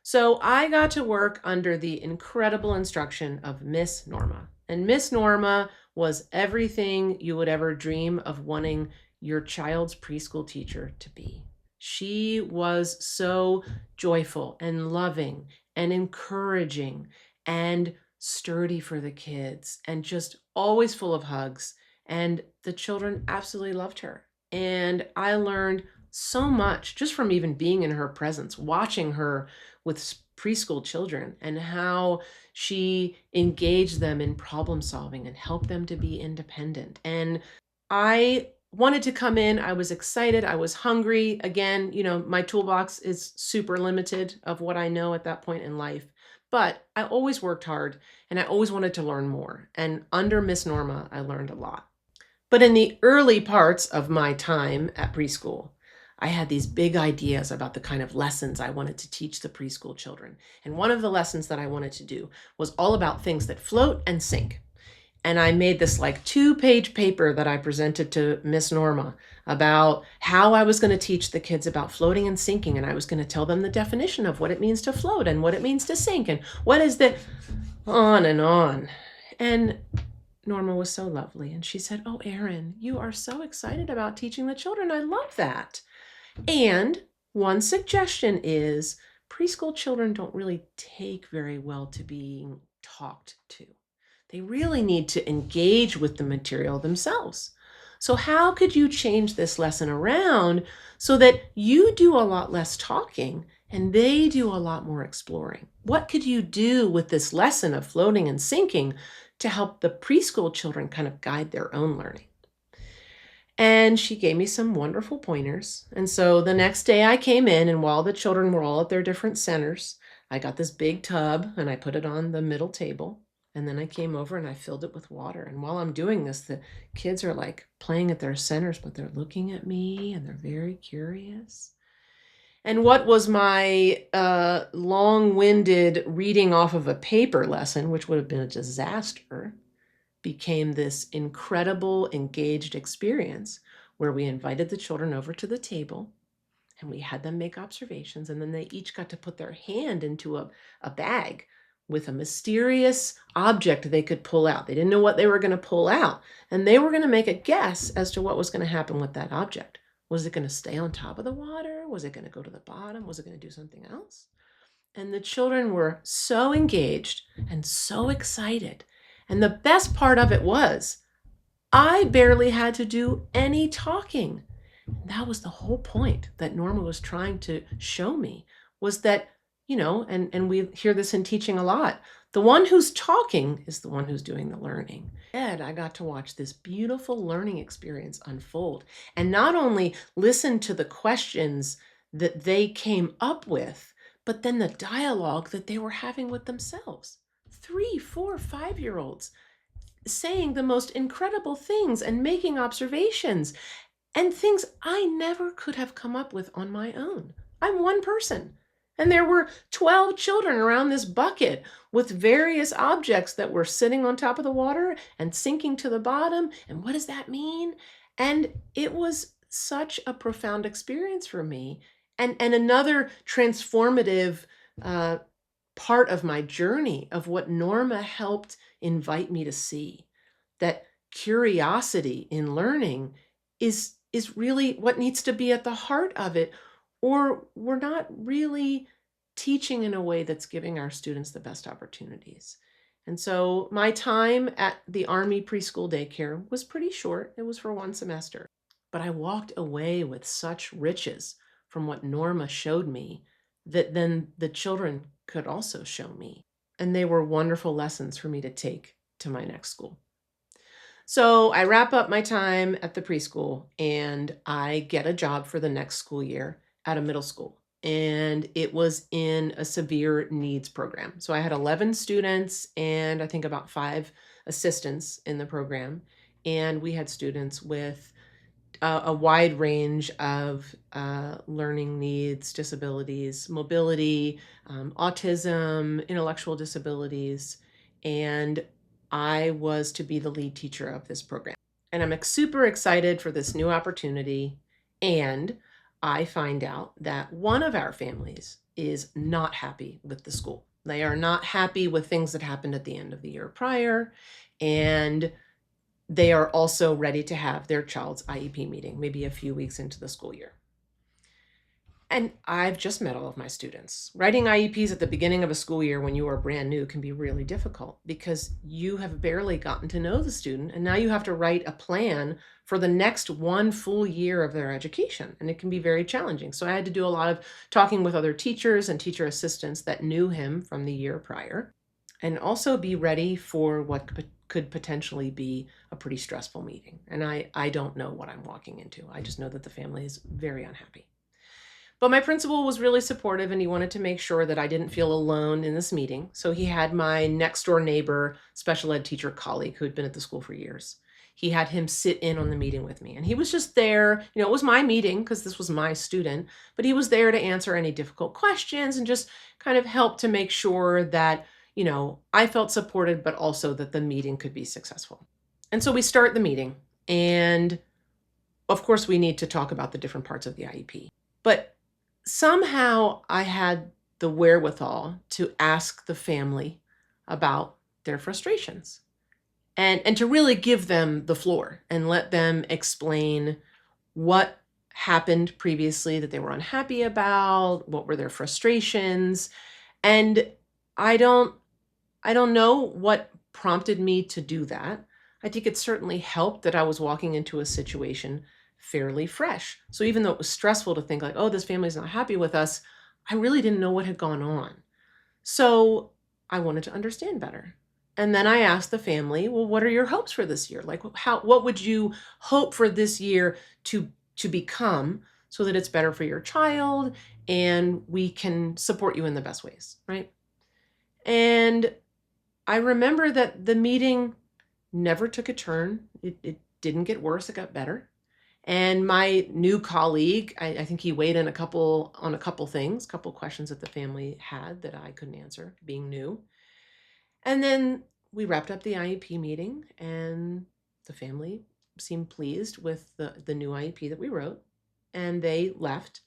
So I got to work under the incredible instruction of Miss Norma. And Miss Norma was everything you would ever dream of wanting your child's preschool teacher to be. She was so joyful and loving and encouraging and sturdy for the kids and just always full of hugs. And the children absolutely loved her. And I learned so much just from even being in her presence, watching her with preschool children and how she engaged them in problem solving and helped them to be independent. And I wanted to come in. I was excited. I was hungry. Again, my toolbox is super limited of what I know at that point in life. But I always worked hard and I always wanted to learn more. And under Miss Norma, I learned a lot. But in the early parts of my time at preschool, I had these big ideas about the kind of lessons I wanted to teach the preschool children. And one of the lessons that I wanted to do was all about things that float and sink. And I made this like 2-page paper that I presented to Miss Norma about how I was going to teach the kids about floating and sinking. And I was going to tell them the definition of what it means to float and what it means to sink and what is the on and on. And Norma was so lovely. And she said, "Oh, Erin, you are so excited about teaching the children. I love that. And one suggestion is preschool children don't really take very well to being talked to. They really need to engage with the material themselves. So how could you change this lesson around so that you do a lot less talking and they do a lot more exploring? What could you do with this lesson of floating and sinking to help the preschool children kind of guide their own learning?" And she gave me some wonderful pointers. And so the next day I came in, and while the children were all at their different centers, I got this big tub and I put it on the middle table. And then I came over and I filled it with water. And while I'm doing this, the kids are like playing at their centers, but they're looking at me and they're very curious. And what was my long-winded reading off of a paper lesson, which would have been a disaster, became this incredible engaged experience where we invited the children over to the table and we had them make observations, and then they each got to put their hand into a bag with a mysterious object they could pull out. They didn't know what they were going to pull out, and they were going to make a guess as to what was going to happen with that object. Was it going to stay on top of the water? Was it going to go to the bottom? Was it going to do something else? And the children were so engaged and so excited. And the best part of it was I barely had to do any talking. That was the whole point that Norma was trying to show me, was that, and we hear this in teaching a lot, the one who's talking is the one who's doing the learning. And I got to watch this beautiful learning experience unfold and not only listen to the questions that they came up with, but then the dialogue that they were having with themselves. 3, 4, 5-year-olds saying the most incredible things and making observations and things I never could have come up with on my own. I'm one person. And there were 12 children around this bucket with various objects that were sitting on top of the water and sinking to the bottom. And what does that mean? And it was such a profound experience for me. And another transformative part of my journey of what Norma helped invite me to see, that curiosity in learning is really what needs to be at the heart of it, or we're not really teaching in a way that's giving our students the best opportunities. And so my time at the Army preschool daycare was pretty short. It was for 1 semester. But I walked away with such riches from what Norma showed me that then the children could also show me. And they were wonderful lessons for me to take to my next school. So I wrap up my time at the preschool and I get a job for the next school year at a middle school. And it was in a severe needs program. So I had 11 students and I think about 5 assistants in the program. And we had students with a wide range of learning needs, disabilities, mobility, autism, intellectual disabilities. And I was to be the lead teacher of this program. And I'm super excited for this new opportunity. And I find out that one of our families is not happy with the school. They are not happy with things that happened at the end of the year prior. And they are also ready to have their child's IEP meeting, maybe a few weeks into the school year. And I've just met all of my students. Writing IEPs at the beginning of a school year when you are brand new can be really difficult because you have barely gotten to know the student, and now you have to write a plan for the next one full year of their education, and it can be very challenging. So I had to do a lot of talking with other teachers and teacher assistants that knew him from the year prior, and also be ready for what could potentially be a pretty stressful meeting. And I don't know what I'm walking into. I just know that the family is very unhappy. But my principal was really supportive, and he wanted to make sure that I didn't feel alone in this meeting. So he had my next door neighbor, special ed teacher colleague who had been at the school for years. He had him sit in on the meeting with me, and he was just there. It was my meeting because this was my student, but he was there to answer any difficult questions and just kind of help to make sure that, I felt supported, but also that the meeting could be successful. And so we start the meeting, and of course we need to talk about the different parts of the IEP. But somehow I had the wherewithal to ask the family about their frustrations and to really give them the floor and let them explain what happened previously that they were unhappy about, what were their frustrations. And I don't know what prompted me to do that. I think it certainly helped that I was walking into a situation fairly fresh. So even though it was stressful to think like, oh, this family's not happy with us, I really didn't know what had gone on. So I wanted to understand better. And then I asked the family, well, what are your hopes for this year? Like, what would you hope for this year to become so that it's better for your child and we can support you in the best ways, right? And I remember that the meeting never took a turn. It didn't get worse, it got better. And my new colleague, I think he weighed in a couple things, couple questions that the family had that I couldn't answer, being new. And then we wrapped up the IEP meeting, and the family seemed pleased with the new IEP that we wrote, and they left.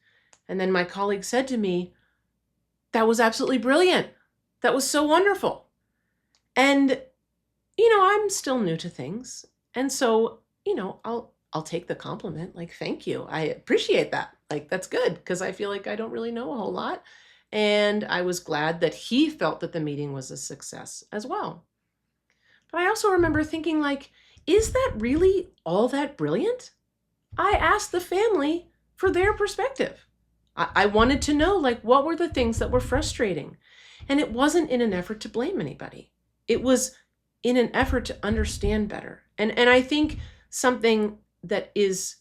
And then my colleague said to me, "That was absolutely brilliant. That was so wonderful." And, I'm still new to things. And so, I'll take the compliment, like, thank you. I appreciate that. Like, that's good because I feel like I don't really know a whole lot. And I was glad that he felt that the meeting was a success as well. But I also remember thinking, like, is that really all that brilliant? I asked the family for their perspective. I wanted to know, like, what were the things that were frustrating? And it wasn't in an effort to blame anybody. It was in an effort to understand better. And I think something that is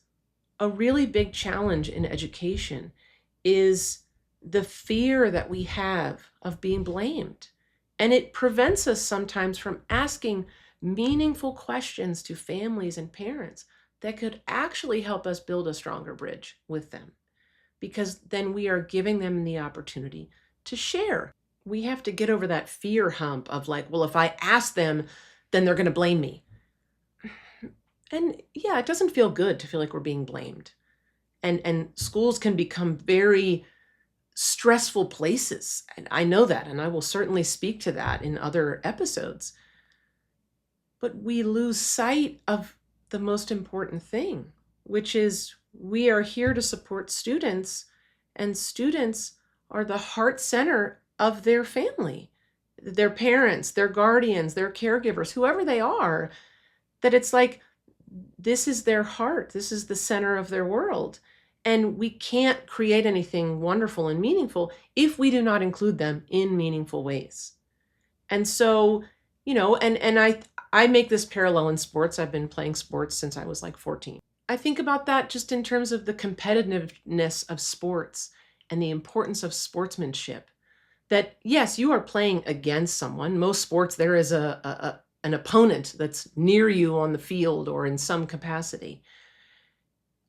a really big challenge in education is the fear that we have of being blamed. And it prevents us sometimes from asking meaningful questions to families and parents that could actually help us build a stronger bridge with them, because then we are giving them the opportunity to share. We have to get over that fear hump of like, well, if I ask them, then they're going to blame me. And yeah, it doesn't feel good to feel like we're being blamed. And schools can become very stressful places. And I know that, and I will certainly speak to that in other episodes. But we lose sight of the most important thing, which is we are here to support students, and students are the heart center of their family, their parents, their guardians, their caregivers, whoever they are, that it's like, this is their heart. This is the center of their world. And we can't create anything wonderful and meaningful if we do not include them in meaningful ways. And so, and I make this parallel in sports. I've been playing sports since I was like 14. I think about that just in terms of the competitiveness of sports and the importance of sportsmanship. That yes, you are playing against someone. Most sports, there is an opponent that's near you on the field or in some capacity.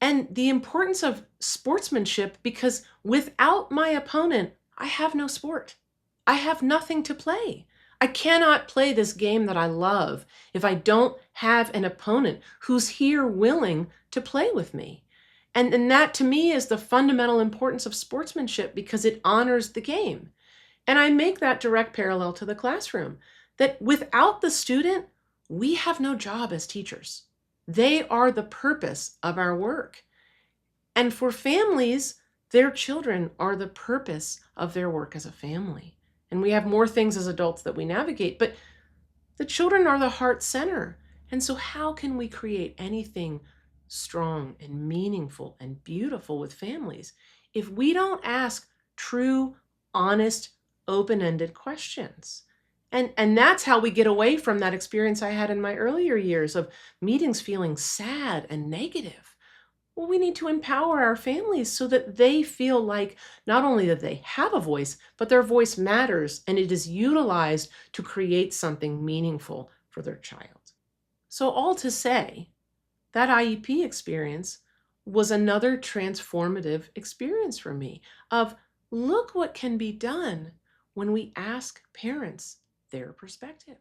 And the importance of sportsmanship, because without my opponent, I have no sport. I have nothing to play. I cannot play this game that I love if I don't have an opponent who's here willing to play with me. And that to me is the fundamental importance of sportsmanship, because it honors the game. And I make that direct parallel to the classroom, that without the student, we have no job as teachers. They are the purpose of our work. And for families, their children are the purpose of their work as a family. And we have more things as adults that we navigate, but the children are the heart center. And so how can we create anything strong and meaningful and beautiful with families if we don't ask true, honest, open-ended questions? And that's how we get away from that experience I had in my earlier years of meetings feeling sad and negative. Well, we need to empower our families so that they feel like not only that they have a voice, but their voice matters and it is utilized to create something meaningful for their child. So all to say, that IEP experience was another transformative experience for me of look what can be done when we ask parents their perspective.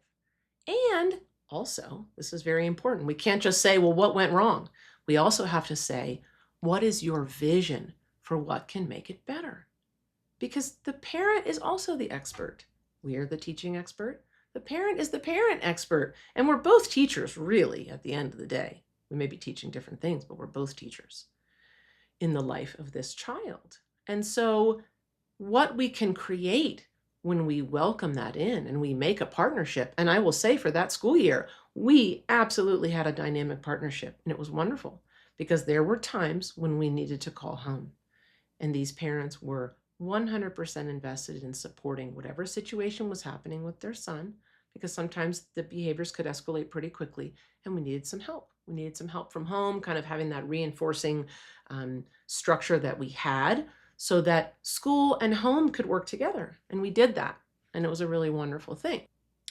And also, this is very important, we can't just say, well, what went wrong? We also have to say, what is your vision for what can make it better? Because the parent is also the expert. We are the teaching expert. The parent is the parent expert. And we're both teachers, really, at the end of the day. We may be teaching different things, but we're both teachers in the life of this child. And so what we can create when we welcome that in and we make a partnership, and I will say for that school year, we absolutely had a dynamic partnership, and it was wonderful because there were times when we needed to call home, and these parents were 100% invested in supporting whatever situation was happening with their son, because sometimes the behaviors could escalate pretty quickly and we needed some help. We needed some help from home, kind of having that reinforcing structure that we had so that school and home could work together. And we did that. And it was a really wonderful thing.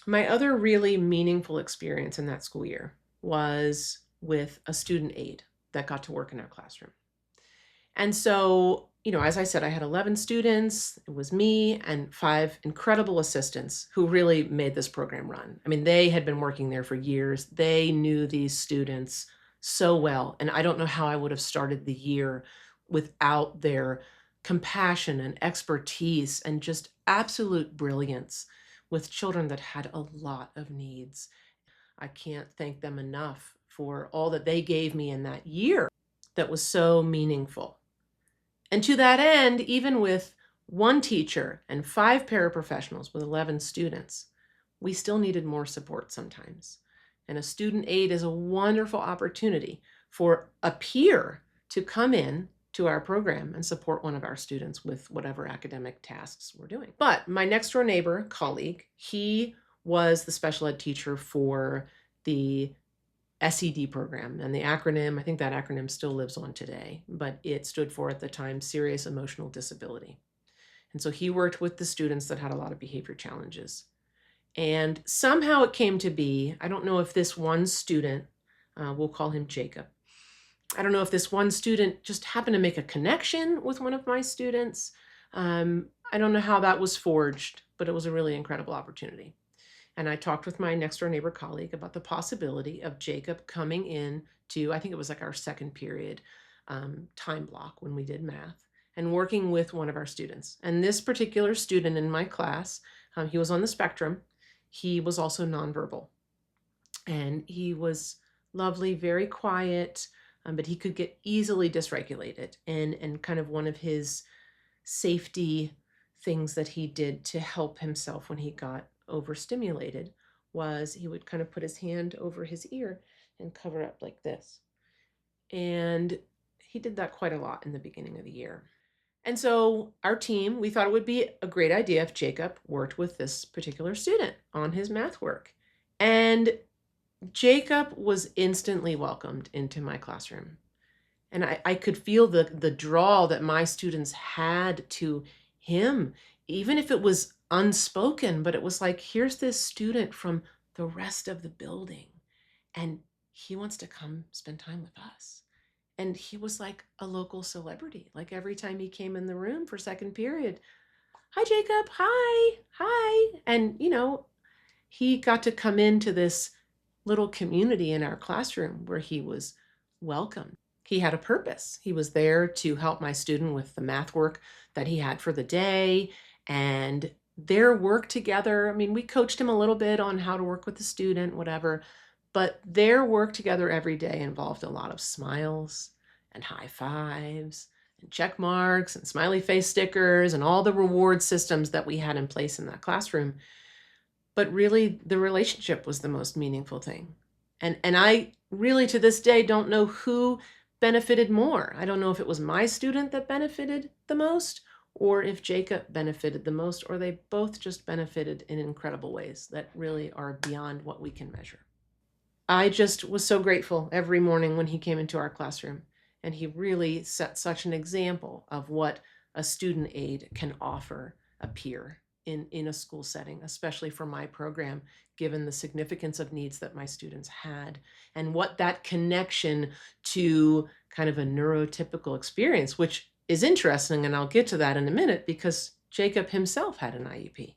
My other really meaningful experience in that school year was with a student aide that got to work in our classroom. And so, as I said, I had 11 students. It was me and 5 incredible assistants who really made this program run. I mean, they had been working there for years. They knew these students so well. And I don't know how I would have started the year without their compassion and expertise and just absolute brilliance with children that had a lot of needs. I can't thank them enough for all that they gave me in that year that was so meaningful. And to that end, even with 1 teacher and 5 paraprofessionals with 11 students, we still needed more support sometimes. And a student aide is a wonderful opportunity for a peer to come in to our program and support one of our students with whatever academic tasks we're doing. But my next door neighbor, colleague, he was the special ed teacher for the SED program, and the acronym, I think that acronym still lives on today, but it stood for at the time serious emotional disability. And so he worked with the students that had a lot of behavior challenges. And somehow it came to be, I don't know if this one student, we'll call him Jacob, I don't know if this one student just happened to make a connection with one of my students. I don't know how that was forged, but it was a really incredible opportunity. And I talked with my next door neighbor colleague about the possibility of Jacob coming in to, I think it was like our second period time block when we did math, and working with one of our students. And this particular student in my class, he was on the spectrum. He was also nonverbal. And he was lovely, very quiet, but he could get easily dysregulated. And kind of one of his safety things that he did to help himself when he got overstimulated was he would kind of put his hand over his ear and cover up like this. And he did that quite a lot in the beginning of the year. And so our team, we thought it would be a great idea if Jacob worked with this particular student on his math work. And Jacob was instantly welcomed into my classroom. And I could feel the draw that my students had to him, even if it was unspoken, but it was like, here's this student from the rest of the building, and he wants to come spend time with us. And he was like a local celebrity. Like every time he came in the room for second period, hi, Jacob, hi. And, he got to come into this little community in our classroom where he was welcomed. He had a purpose. He was there to help my student with the math work that he had for the day, and their work together. I mean, we coached him a little bit on how to work with the student, whatever, but their work together every day involved a lot of smiles and high fives and check marks and smiley face stickers and all the reward systems that we had in place in that classroom. But really, the relationship was the most meaningful thing. And I really, to this day, don't know who benefited more. I don't know if it was my student that benefited the most, or if Jacob benefited the most, or they both just benefited in incredible ways that really are beyond what we can measure. I just was so grateful every morning when he came into our classroom, and he really set such an example of what a student aide can offer a peer in a school setting, especially for my program, given the significance of needs that my students had, and what that connection to kind of a neurotypical experience, which is interesting, and I'll get to that in a minute, because Jacob himself had an IEP.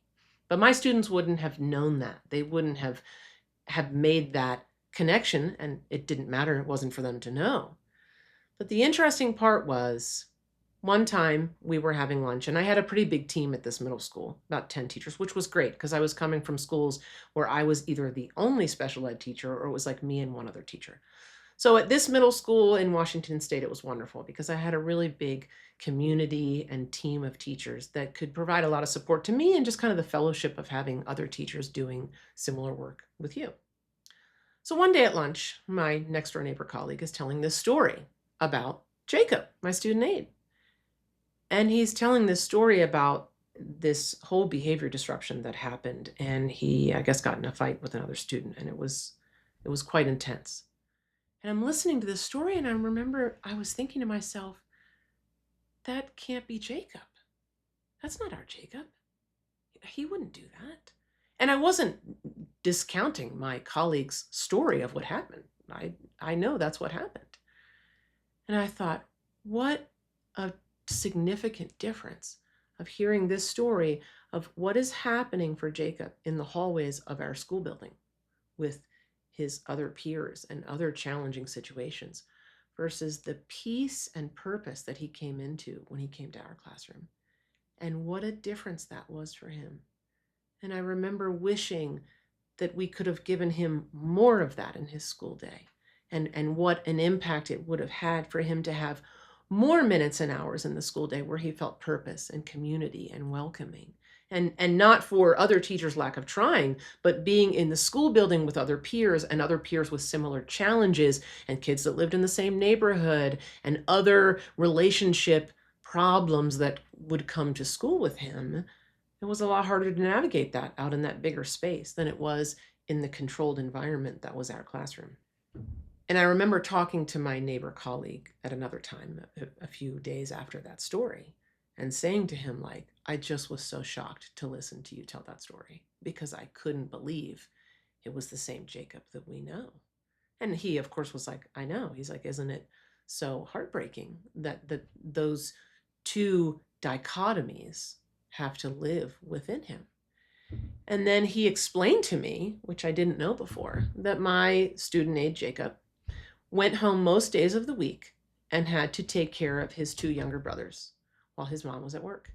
But my students wouldn't have known that. They wouldn't have made that connection, and it didn't matter. It wasn't for them to know. But the interesting part was, one time we were having lunch, and I had a pretty big team at this middle school, about 10 teachers, which was great because I was coming from schools where I was either the only special ed teacher or it was like me and one other teacher. So at this middle school in Washington State, it was wonderful because I had a really big community and team of teachers that could provide a lot of support to me, and just kind of the fellowship of having other teachers doing similar work with you. So one day at lunch, my next door neighbor colleague is telling this story about Jacob, my student aide. And he's telling this story about this whole behavior disruption that happened. And he, I guess, got in a fight with another student, and it was quite intense. And I'm listening to this story, and I remember I was thinking to myself, that can't be Jacob. That's not our Jacob. He wouldn't do that. And I wasn't discounting my colleague's story of what happened. I know that's what happened. And I thought, what a significant difference of hearing this story of what is happening for Jacob in the hallways of our school building with his other peers and other challenging situations, versus the peace and purpose that he came into when he came to our classroom. And what a difference that was for him. And I remember wishing that we could have given him more of that in his school day, and what an impact it would have had for him to have more minutes and hours in the school day where he felt purpose and community and welcoming. And not for other teachers' lack of trying, but being in the school building with other peers, and other peers with similar challenges, and kids that lived in the same neighborhood, and other relationship problems that would come to school with him. It was a lot harder to navigate that out in that bigger space than it was in the controlled environment that was our classroom. And I remember talking to my neighbor colleague at another time, a few days after that story, and saying to him, like, I just was so shocked to listen to you tell that story, because I couldn't believe it was the same Jacob that we know. And he, of course, was like, I know. He's like, isn't it so heartbreaking that those two dichotomies have to live within him? And then he explained to me, which I didn't know before, that my student aide, Jacob, went home most days of the week and had to take care of his two younger brothers while his mom was at work.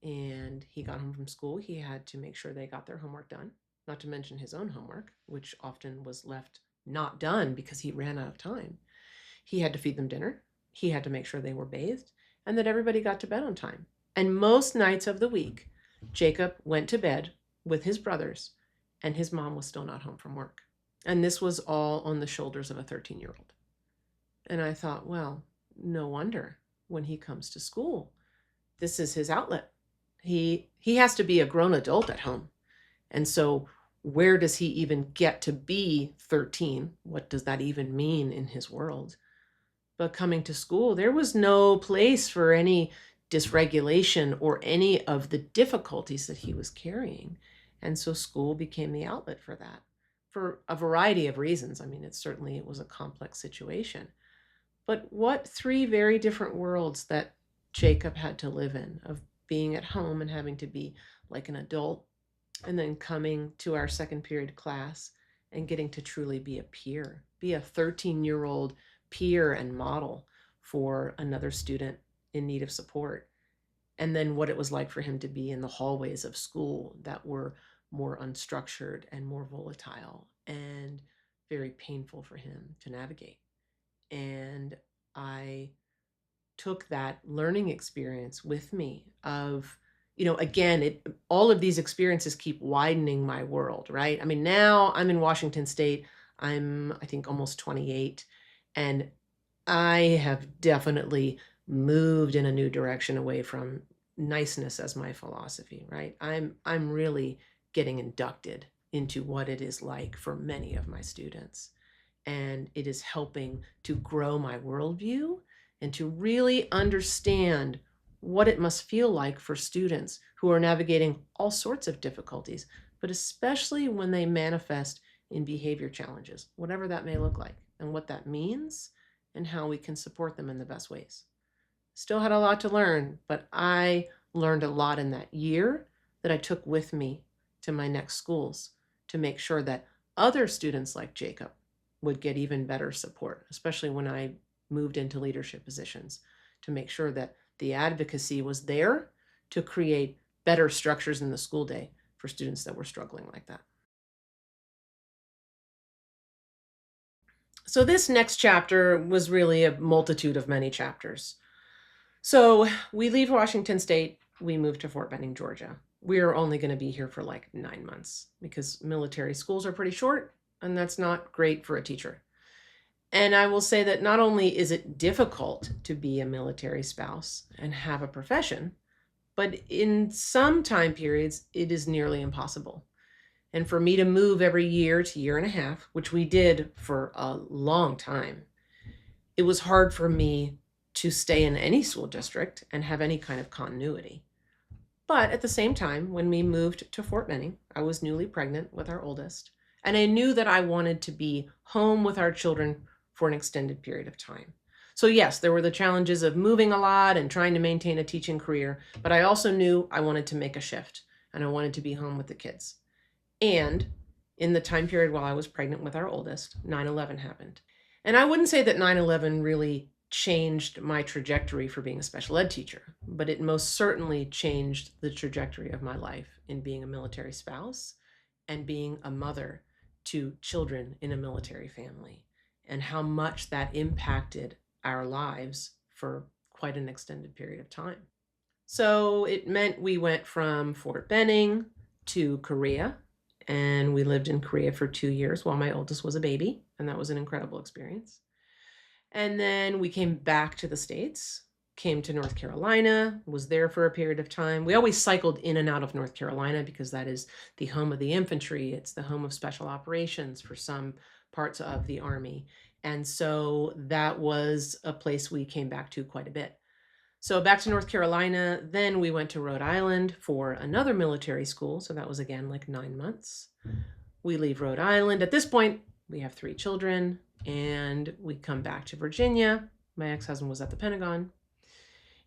And he got home from school. He had to make sure they got their homework done, not to mention his own homework, which often was left not done because he ran out of time. He had to feed them dinner. He had to make sure they were bathed, and that everybody got to bed on time. And most nights of the week, Jacob went to bed with his brothers, and his mom was still not home from work. And this was all on the shoulders of a 13-year-old. And I thought, well, no wonder when he comes to school, this is his outlet. He has to be a grown adult at home. And so where does he even get to be 13? What does that even mean in his world? But coming to school, there was no place for any dysregulation or any of the difficulties that he was carrying. And so school became the outlet for that, for a variety of reasons. I mean, it was a complex situation. But what three very different worlds that Jacob had to live in, of being at home and having to be like an adult, and then coming to our second period class and getting to truly be a peer, be a 13-year-old peer and model for another student in need of support. And then what it was like for him to be in the hallways of school that were more unstructured and more volatile and very painful for him to navigate. And I took that learning experience with me of, again, all of these experiences keep widening my world, right? I mean, now I'm in Washington State. I think almost 28, and I have definitely moved in a new direction away from niceness as my philosophy, right? I'm really getting inducted into what it is like for many of my students. And it is helping to grow my worldview and to really understand what it must feel like for students who are navigating all sorts of difficulties, but especially when they manifest in behavior challenges, whatever that may look like, and what that means, and how we can support them in the best ways. Still had a lot to learn, but I learned a lot in that year that I took with me to my next schools to make sure that other students like Jacob would get even better support, especially when I moved into leadership positions, to make sure that the advocacy was there to create better structures in the school day for students that were struggling like that. So this next chapter was really a multitude of many chapters. So we leave Washington State, we move to Fort Benning, Georgia. We're only going to be here for like 9 months because military schools are pretty short, and that's not great for a teacher. And I will say that not only is it difficult to be a military spouse and have a profession, but in some time periods, it is nearly impossible. And for me to move every year to year and a half, which we did for a long time, it was hard for me to stay in any school district and have any kind of continuity. But at the same time, when we moved to Fort Benning, I was newly pregnant with our oldest, and I knew that I wanted to be home with our children for an extended period of time. So yes, there were the challenges of moving a lot and trying to maintain a teaching career, but I also knew I wanted to make a shift and I wanted to be home with the kids. And in the time period while I was pregnant with our oldest, 9/11 happened. And I wouldn't say that 9/11 really changed my trajectory for being a special ed teacher, but it most certainly changed the trajectory of my life in being a military spouse and being a mother to children in a military family, and how much that impacted our lives for quite an extended period of time. So it meant we went from Fort Benning to Korea, and we lived in Korea for 2 years while my oldest was a baby, and that was an incredible experience. And then we came back to the States, came to North Carolina, was there for a period of time. We always cycled in and out of North Carolina because that is the home of the infantry. It's the home of special operations for some parts of the Army. And so that was a place we came back to quite a bit. So back to North Carolina, then we went to Rhode Island for another military school. So that was again like 9 months. We leave Rhode Island. At this point, we have 3 children, and we come back to Virginia. My ex-husband was at the Pentagon.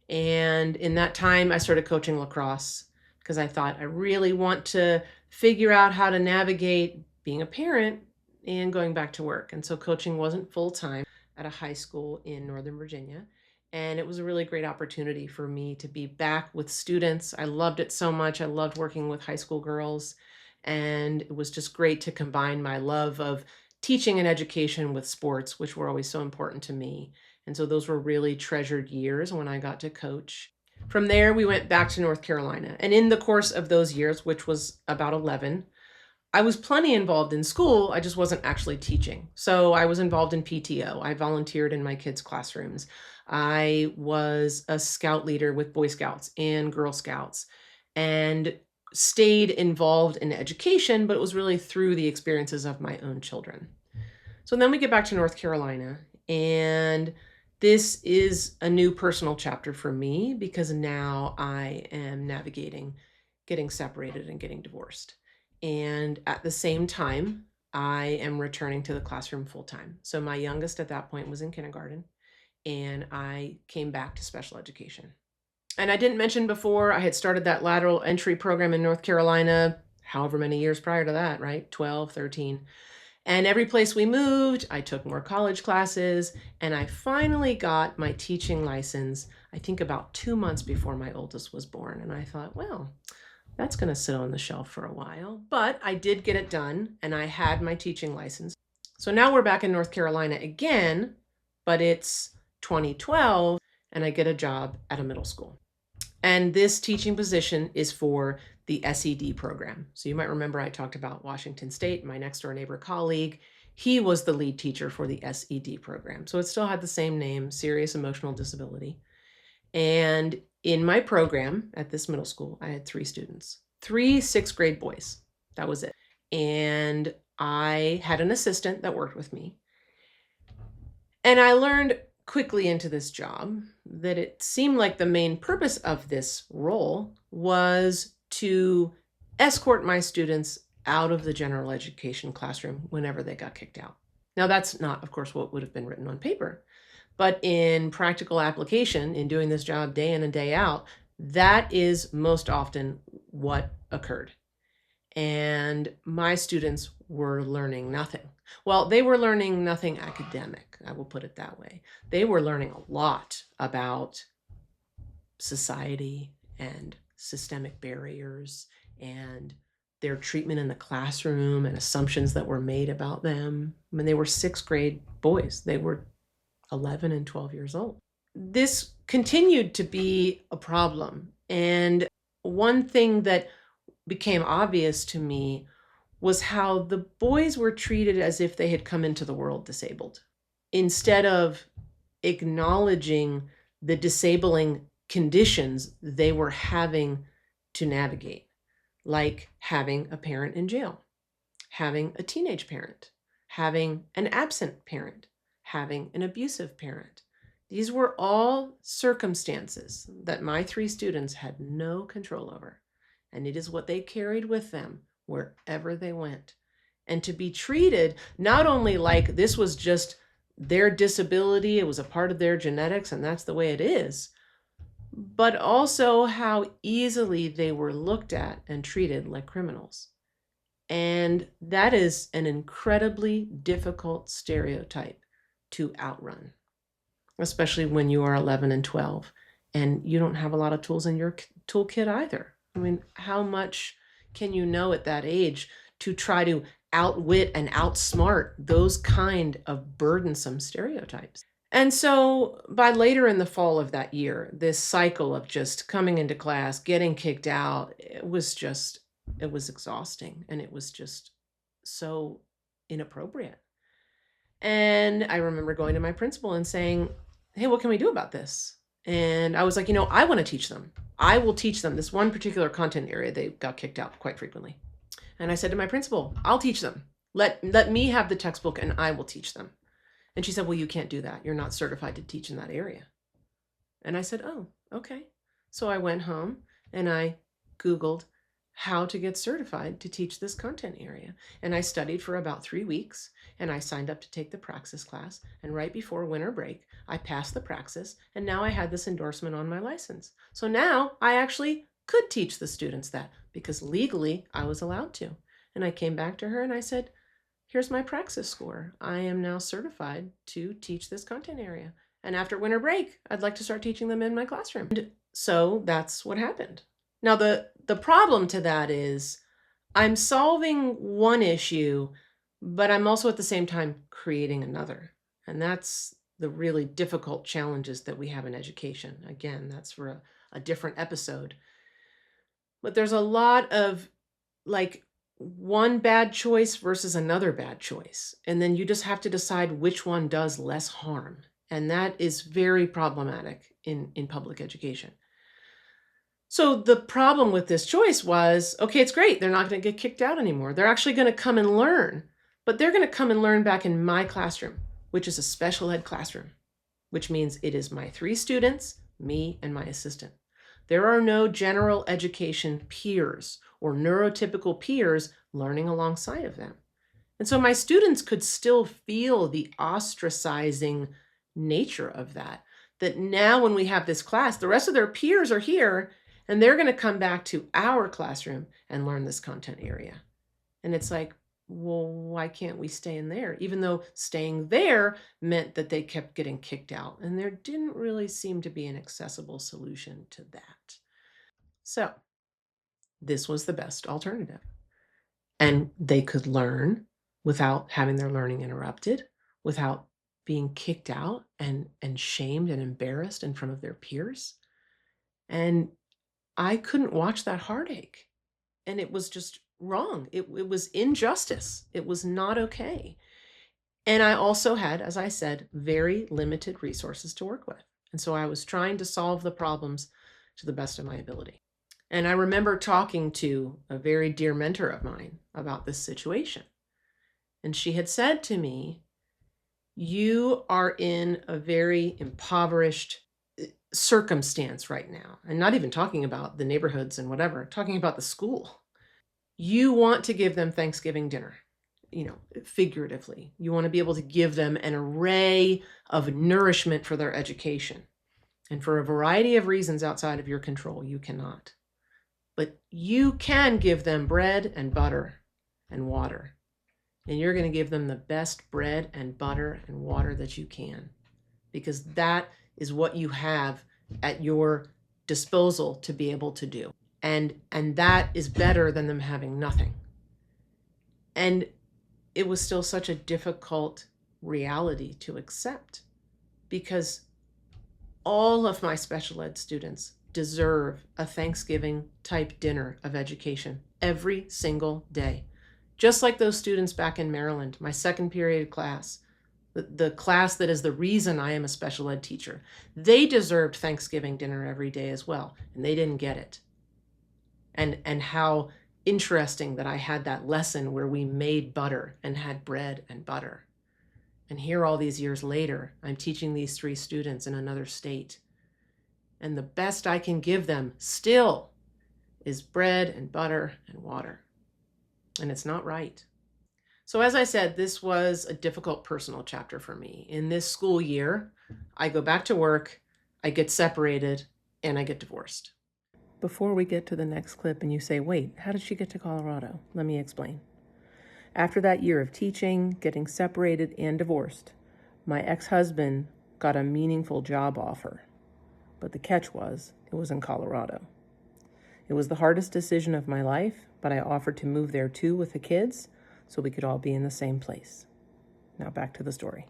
And in that time, I started coaching lacrosse because I thought I really want to figure out how to navigate being a parent and going back to work. And so coaching wasn't full-time at a high school in Northern Virginia. And it was a really great opportunity for me to be back with students. I loved it so much. I loved working with high school girls. And it was just great to combine my love of teaching and education with sports, which were always so important to me. And so those were really treasured years when I got to coach. From there, we went back to North Carolina. And in the course of those years, which was about 11, I was plenty involved in school. I just wasn't actually teaching. So I was involved in PTO. I volunteered in my kids' classrooms. I was a scout leader with Boy Scouts and Girl Scouts, and stayed involved in education, but it was really through the experiences of my own children. So then we get back to North Carolina, and this is a new personal chapter for me because now I am navigating getting separated and getting divorced. And at the same time, I am returning to the classroom full time. So my youngest at that point was in kindergarten, and I came back to special education. And I didn't mention before, I had started that lateral entry program in North Carolina however many years prior to that, right? 12, 13. And every place we moved, I took more college classes, and I finally got my teaching license, I think about 2 months before my oldest was born. And I thought, well, that's going to sit on the shelf for a while. But I did get it done, and I had my teaching license. So now we're back in North Carolina again, but it's 2012, and I get a job at a middle school. And this teaching position is for the SED program. So you might remember I talked about Washington State, my next door neighbor colleague. He was the lead teacher for the SED program. So it still had the same name, serious emotional disability. And in my program at this middle school, I had 3 students, 3 6th grade boys. That was it. And I had an assistant that worked with me. And I learned quickly into this job that it seemed like the main purpose of this role was to escort my students out of the general education classroom whenever they got kicked out. Now, that's not, of course, what would have been written on paper, but in practical application, in doing this job day in and day out, that is most often what occurred. And my students were learning nothing. Well, they were learning nothing academic, I will put it that way. They were learning a lot about society and systemic barriers and their treatment in the classroom and assumptions that were made about them. I mean, they were 6th grade boys. They were 11 and 12 years old. This continued to be a problem. And one thing that became obvious to me was how the boys were treated as if they had come into the world disabled, instead of acknowledging the disabling conditions they were having to navigate, like having a parent in jail, having a teenage parent, having an absent parent, having an abusive parent. These were all circumstances that my 3 students had no control over. And it is what they carried with them wherever they went. And to be treated not only like this was just their disability, it was a part of their genetics, and that's the way it is, but also how easily they were looked at and treated like criminals. And that is an incredibly difficult stereotype to outrun, especially when you are 11 and 12 and you don't have a lot of tools in your toolkit either. I mean, how much can you know at that age to try to outwit and outsmart those kind of burdensome stereotypes? And so by later in the fall of that year, this cycle of just coming into class, getting kicked out, it was exhausting, and it was just so inappropriate. And I remember going to my principal and saying, hey, what can we do about this? And I was like, I want to teach them. I will teach them this one particular content area. They got kicked out quite frequently. And I said to my principal, I'll teach them. Let me have the textbook and I will teach them. And she said, well, you can't do that. You're not certified to teach in that area. And I said, oh, okay. So I went home and I Googled how to get certified to teach this content area. And I studied for about 3 weeks, and I signed up to take the praxis class. And right before winter break, I passed the praxis, and now I had this endorsement on my license. So now I actually could teach the students that, because legally I was allowed to. And I came back to her and I said, here's my praxis score. I am now certified to teach this content area. And after winter break, I'd like to start teaching them in my classroom. And so that's what happened. Now, the problem to that is I'm solving one issue, but I'm also at the same time creating another. And that's the really difficult challenges that we have in education. Again, that's for a different episode. But there's a lot of like one bad choice versus another bad choice. And then you just have to decide which one does less harm. And that is very problematic in public education. So the problem with this choice was, okay, it's great. They're not going to get kicked out anymore. They're actually going to come and learn, but they're going to come and learn back in my classroom, which is a special ed classroom, which means it is my 3 students, me, and my assistant. There are no general education peers or neurotypical peers learning alongside of them. And so my students could still feel the ostracizing nature of that now when we have this class, the rest of their peers are here, And they're going to come back to our classroom and learn this content area. And it's like, well, why can't we stay in there? Even though staying there meant that they kept getting kicked out. And there didn't really seem to be an accessible solution to that. So this was the best alternative. And they could learn without having their learning interrupted, without being kicked out and shamed and embarrassed in front of their peers. And I couldn't watch that heartache. And it was just wrong. It was injustice. It was not okay. And I also had, as I said, very limited resources to work with. And so I was trying to solve the problems to the best of my ability. And I remember talking to a very dear mentor of mine about this situation. And she had said to me, you are in a very impoverished circumstance right now. And not even talking about the neighborhoods and whatever, talking about the school. You want to give them Thanksgiving dinner, figuratively. You want to be able to give them an array of nourishment for their education. And for a variety of reasons outside of your control, you cannot. But you can give them bread and butter and water. And you're going to give them the best bread and butter and water that you can, because that is what you have at your disposal to be able to do. And that is better than them having nothing. And it was still such a difficult reality to accept, because all of my special ed students deserve a Thanksgiving type dinner of education every single day. Just like those students back in Maryland, my second period class, the class that is the reason I am a special ed teacher, they deserved Thanksgiving dinner every day as well, and they didn't get it. And how interesting that I had that lesson where we made butter and had bread and butter. And here all these years later, I'm teaching these 3 students in another state. And the best I can give them still is bread and butter and water. And it's not right. So as I said, this was a difficult personal chapter for me. In this school year, I go back to work, I get separated, and I get divorced. Before we get to the next clip and you say, wait, how did she get to Colorado? Let me explain. After that year of teaching, getting separated, and divorced, my ex-husband got a meaningful job offer. But the catch was, it was in Colorado. It was the hardest decision of my life, but I offered to move there too with the kids so we could all be in the same place. Now back to the story.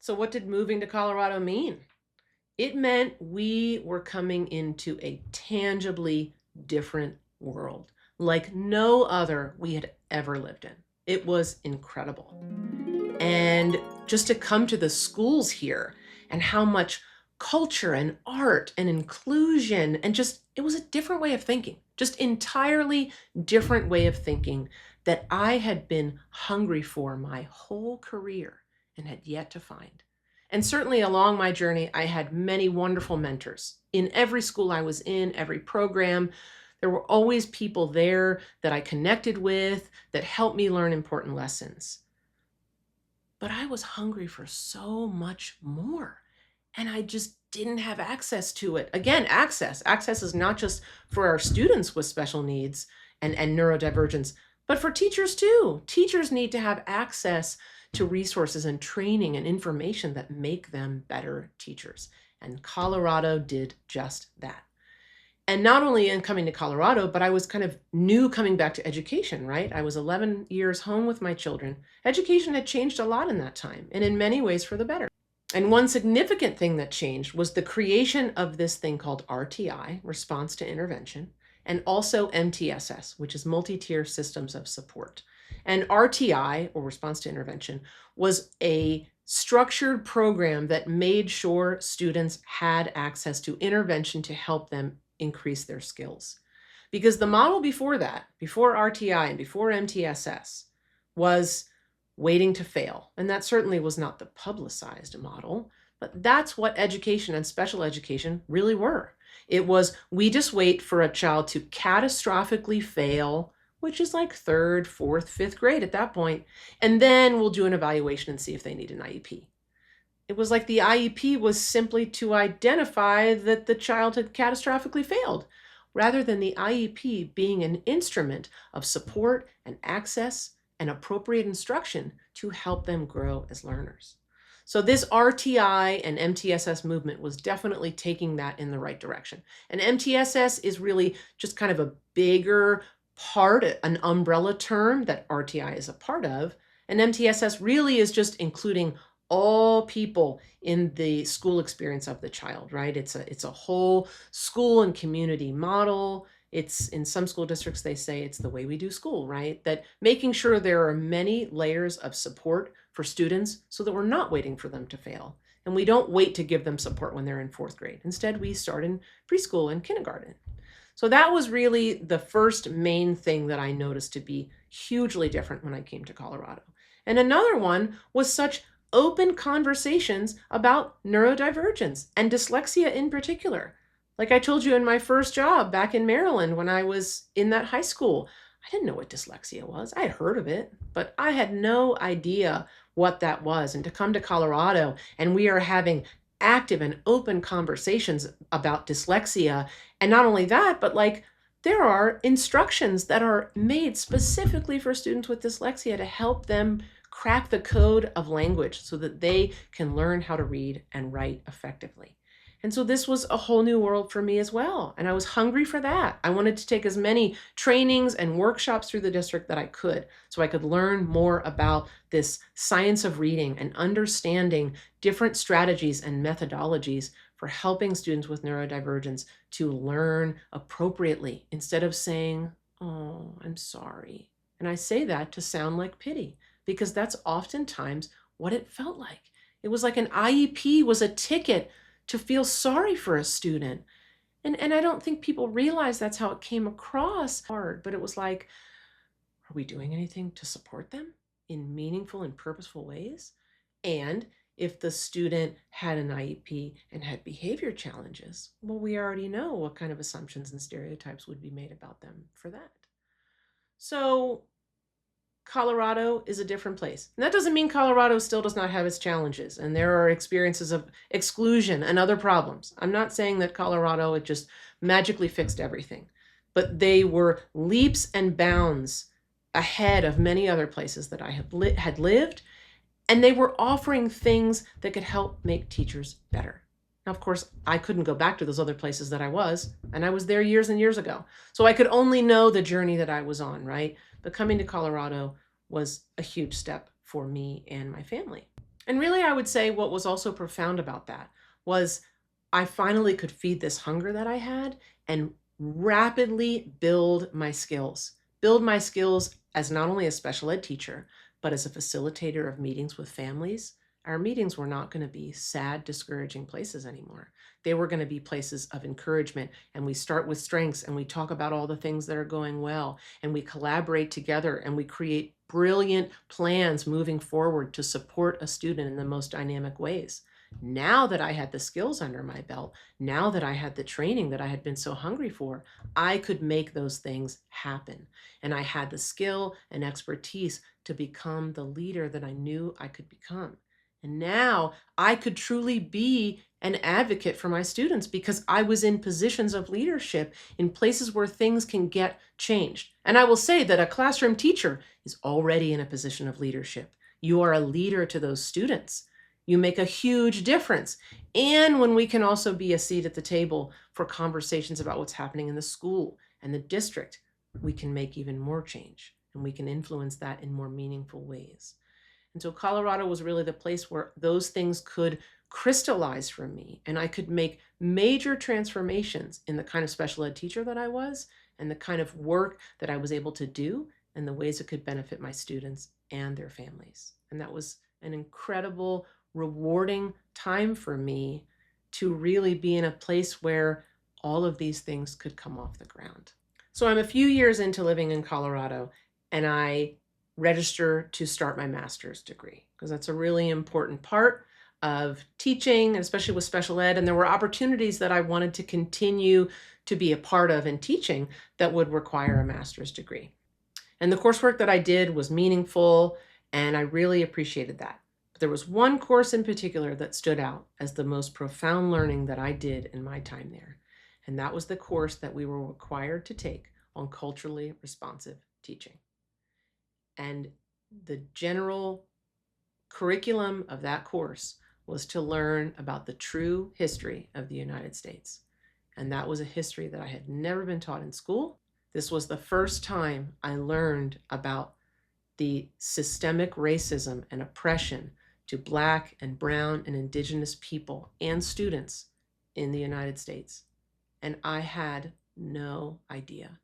So what did moving to Colorado mean? It meant we were coming into a tangibly different world, like no other we had ever lived in. It was incredible. And just to come to the schools here and how much culture and art and inclusion and it was a different way of thinking, just entirely different way of thinking that I had been hungry for my whole career and had yet to find. And certainly along my journey, I had many wonderful mentors. In every school I was in, every program, there were always people there that I connected with that helped me learn important lessons. But I was hungry for so much more, and I just didn't have access to it. Again, access. Access is not just for our students with special needs and neurodivergence, but for teachers too. Teachers need to have access to resources and training and information that make them better teachers. And Colorado did just that. And not only in coming to Colorado, but I was kind of new coming back to education, right? I was 11 years home with my children. Education had changed a lot in that time, and in many ways for the better. And one significant thing that changed was the creation of this thing called RTI, Response to Intervention, and also MTSS, which is Multi-Tier Systems of Support. And RTI, or Response to Intervention, was a structured program that made sure students had access to intervention to help them increase their skills. Because the model before that, before RTI and before MTSS, was waiting to fail. And that certainly was not the publicized model, but that's what education and special education really were. It was, we just wait for a child to catastrophically fail, which is like 3rd, 4th, 5th grade at that point, and then we'll do an evaluation and see if they need an IEP. It was like the IEP was simply to identify that the child had catastrophically failed. rather than the IEP being an instrument of support and access and appropriate instruction to help them grow as learners. So this RTI and MTSS movement was definitely taking that in the right direction. And MTSS is really just kind of a bigger part, an umbrella term that RTI is a part of. And MTSS really is just including all people in the school experience of the child, right? It's a whole school and community model. It's in some school districts, they say it's the way we do school, right? That making sure there are many layers of support for students so that we're not waiting for them to fail. And we don't wait to give them support when they're in 4th grade. Instead, we start in preschool and kindergarten. So that was really the first main thing that I noticed to be hugely different when I came to Colorado. And another one was such open conversations about neurodivergence and dyslexia in particular. Like I told you in my first job back in Maryland when I was in that high school, I didn't know what dyslexia was. I had heard of it, but I had no idea what that was. And to come to Colorado and we are having active and open conversations about dyslexia. And not only that, but like there are instructions that are made specifically for students with dyslexia to help them crack the code of language so that they can learn how to read and write effectively. And so this was a whole new world for me as well. And I was hungry for that. I wanted to take as many trainings and workshops through the district that I could so I could learn more about this science of reading and understanding different strategies and methodologies for helping students with neurodivergence to learn appropriately instead of saying, "Oh, I'm sorry." And I say that to sound like pity because that's oftentimes what it felt like. It was like an IEP was a ticket to feel sorry for a student. And I don't think people realize that's how it came across hard, but it was like, are we doing anything to support them in meaningful and purposeful ways? And if the student had an IEP and had behavior challenges, well, we already know what kind of assumptions and stereotypes would be made about them for that. So Colorado is a different place. And that doesn't mean Colorado still does not have its challenges and there are experiences of exclusion and other problems. I'm not saying that Colorado, it just magically fixed everything, but they were leaps and bounds ahead of many other places that I had lived, and they were offering things that could help make teachers better. Now, of course, I couldn't go back to those other places that I was, and I was there years and years ago. So I could only know the journey that I was on, right? But coming to Colorado was a huge step for me and my family. And really, I would say what was also profound about that was I finally could feed this hunger that I had and rapidly build my skills. Build my skills as not only a special ed teacher, but as a facilitator of meetings with families. Our meetings were not going to be sad, discouraging places anymore. They were going to be places of encouragement, and we start with strengths and we talk about all the things that are going well, and we collaborate together and we create brilliant plans moving forward to support a student in the most dynamic ways. Now that I had the skills under my belt, now that I had the training that I had been so hungry for, I could make those things happen. And I had the skill and expertise to become the leader that I knew I could become. And now I could truly be an advocate for my students because I was in positions of leadership in places where things can get changed. And I will say that a classroom teacher is already in a position of leadership. You are a leader to those students. You make a huge difference. And when we can also be a seat at the table for conversations about what's happening in the school and the district, we can make even more change and we can influence that in more meaningful ways. And so Colorado was really the place where those things could crystallize for me and I could make major transformations in the kind of special ed teacher that I was and the kind of work that I was able to do and the ways it could benefit my students and their families. And that was an incredible, rewarding time for me to really be in a place where all of these things could come off the ground. So I'm a few years into living in Colorado and I register to start my master's degree because that's a really important part of teaching, especially with special ed. And there were opportunities that I wanted to continue to be a part of in teaching that would require a master's degree. And the coursework that I did was meaningful and I really appreciated that. But there was one course in particular that stood out as the most profound learning that I did in my time there. And that was the course that we were required to take on culturally responsive teaching. And the general curriculum of that course was to learn about the true history of the United States. And that was a history that I had never been taught in school. This was the first time I learned about the systemic racism and oppression to Black and brown and indigenous people and students in the United States. And I had no idea.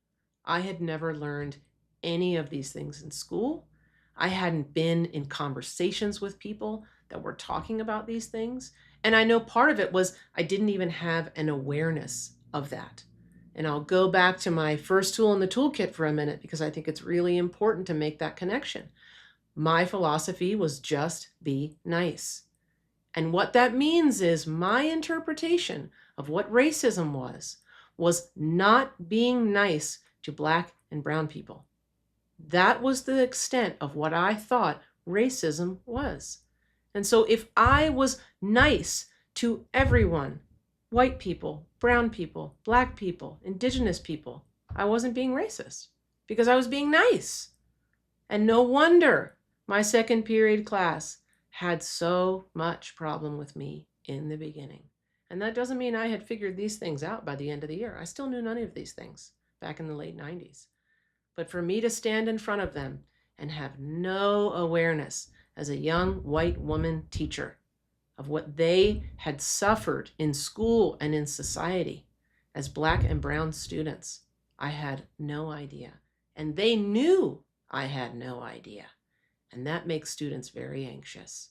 I had never learned any of these things in school. I hadn't been in conversations with people that were talking about these things. And I know part of it was I didn't even have an awareness of that. And I'll go back to my first tool in the toolkit for a minute because I think it's really important to make that connection. My philosophy was just be nice. And what that means is my interpretation of what racism was not being nice to Black and brown people. That was the extent of what I thought racism was. And so if I was nice to everyone, white people, brown people, Black people, indigenous people, I wasn't being racist because I was being nice. And no wonder my second period class had so much problem with me in the beginning. And that doesn't mean I had figured these things out by the end of the year. I still knew none of these things back in the late 90s. But for me to stand in front of them and have no awareness as a young white woman teacher of what they had suffered in school and in society as Black and brown students, I had no idea. And they knew I had no idea. And that makes students very anxious.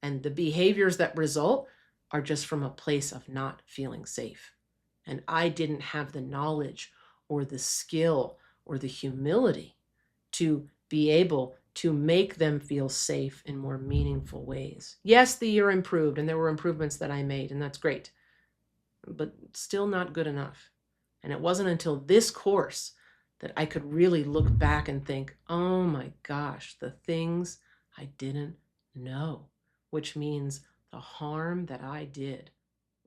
And the behaviors that result are just from a place of not feeling safe. And I didn't have the knowledge or the skill or the humility to be able to make them feel safe in more meaningful ways. Yes, the year improved and there were improvements that I made, and that's great, but still not good enough. And it wasn't until this course that I could really look back and think, oh my gosh, the things I didn't know, which means the harm that I did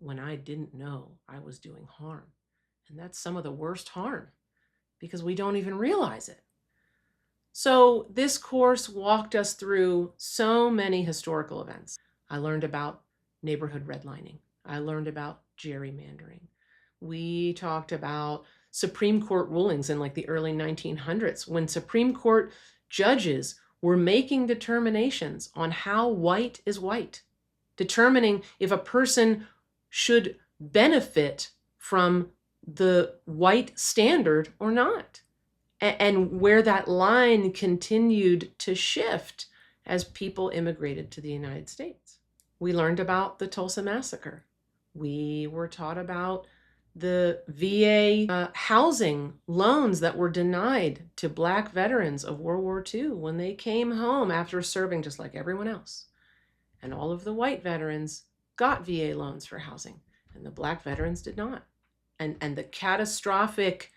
when I didn't know I was doing harm. And that's some of the worst harm because we don't even realize it. So this course walked us through so many historical events. I learned about neighborhood redlining. I learned about gerrymandering. We talked about Supreme Court rulings in like the early 1900s when Supreme Court judges were making determinations on how white is white, determining if a person should benefit from the white standard or not, and where that line continued to shift as people immigrated to the United States. We learned about the Tulsa Massacre. We were taught about the VA housing loans that were denied to Black veterans of World War II when they came home after serving just like everyone else. And all of the white veterans got VA loans for housing, and the Black veterans did not. And the catastrophic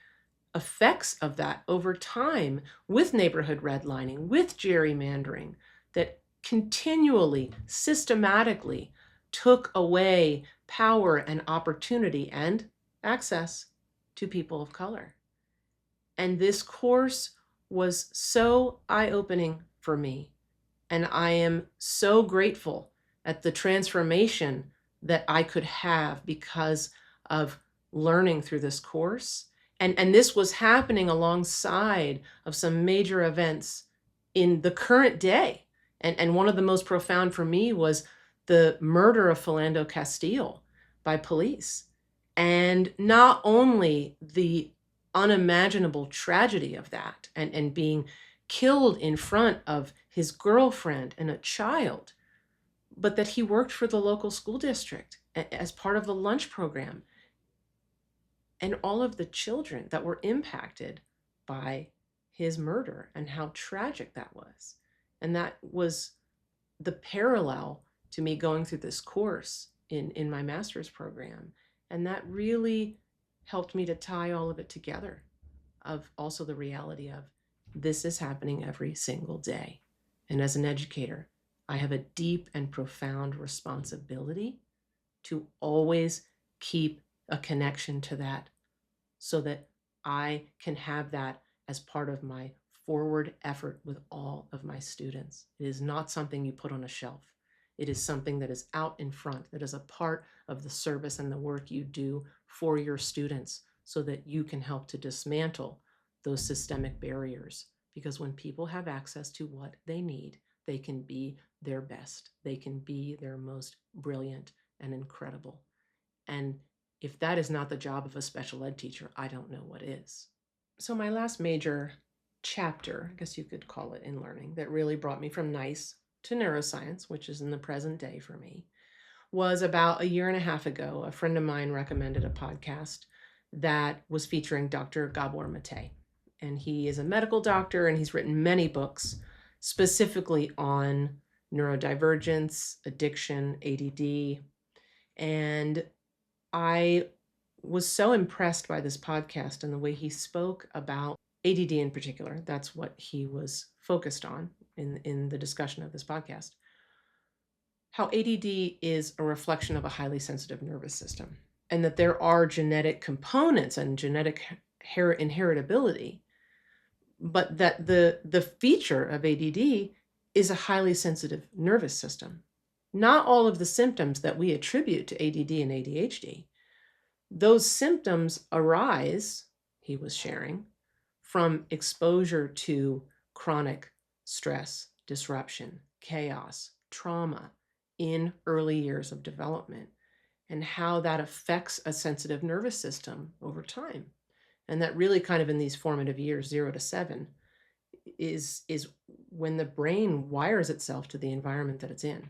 effects of that over time with neighborhood redlining, with gerrymandering, that continually, systematically took away power and opportunity and access to people of color. And this course was so eye-opening for me. And I am so grateful at the transformation that I could have because of learning through this course. And this was happening alongside of some major events in the current day. And one of the most profound for me was the murder of Philando Castile by police. And not only the unimaginable tragedy of that and being killed in front of his girlfriend and a child, but that he worked for the local school district as part of the lunch program. And all of the children that were impacted by his murder and how tragic that was. And that was the parallel to me going through this course in my master's program. And that really helped me to tie all of it together, of also the reality of this is happening every single day. And as an educator, I have a deep and profound responsibility to always keep a connection to that so that I can have that as part of my forward effort with all of my students. It is not something you put on a shelf. It is something that is out in front, that is a part of the service and the work you do for your students so that you can help to dismantle those systemic barriers. Because when people have access to what they need, they can be their best. They can be their most brilliant and incredible. And if that is not the job of a special ed teacher, I don't know what is. So my last major chapter, I guess you could call it, in learning that really brought me from NICE to neuroscience, which is in the present day for me, was about a year and a half ago. A friend of mine recommended a podcast that was featuring Dr. Gabor Mate. And he is a medical doctor and he's written many books specifically on neurodivergence, addiction, ADD. And I was so impressed by this podcast and the way he spoke about ADD in particular. That's what he was focused on in the discussion of this podcast. How ADD is a reflection of a highly sensitive nervous system, and that there are genetic components and genetic inheritability, but that the feature of ADD is a highly sensitive nervous system. Not all of the symptoms that we attribute to ADD and ADHD, those symptoms arise, he was sharing, from exposure to chronic stress, disruption, chaos, trauma in early years of development, and how that affects a sensitive nervous system over time. And that really kind of in these formative years, 0 to 7, is when the brain wires itself to the environment that it's in.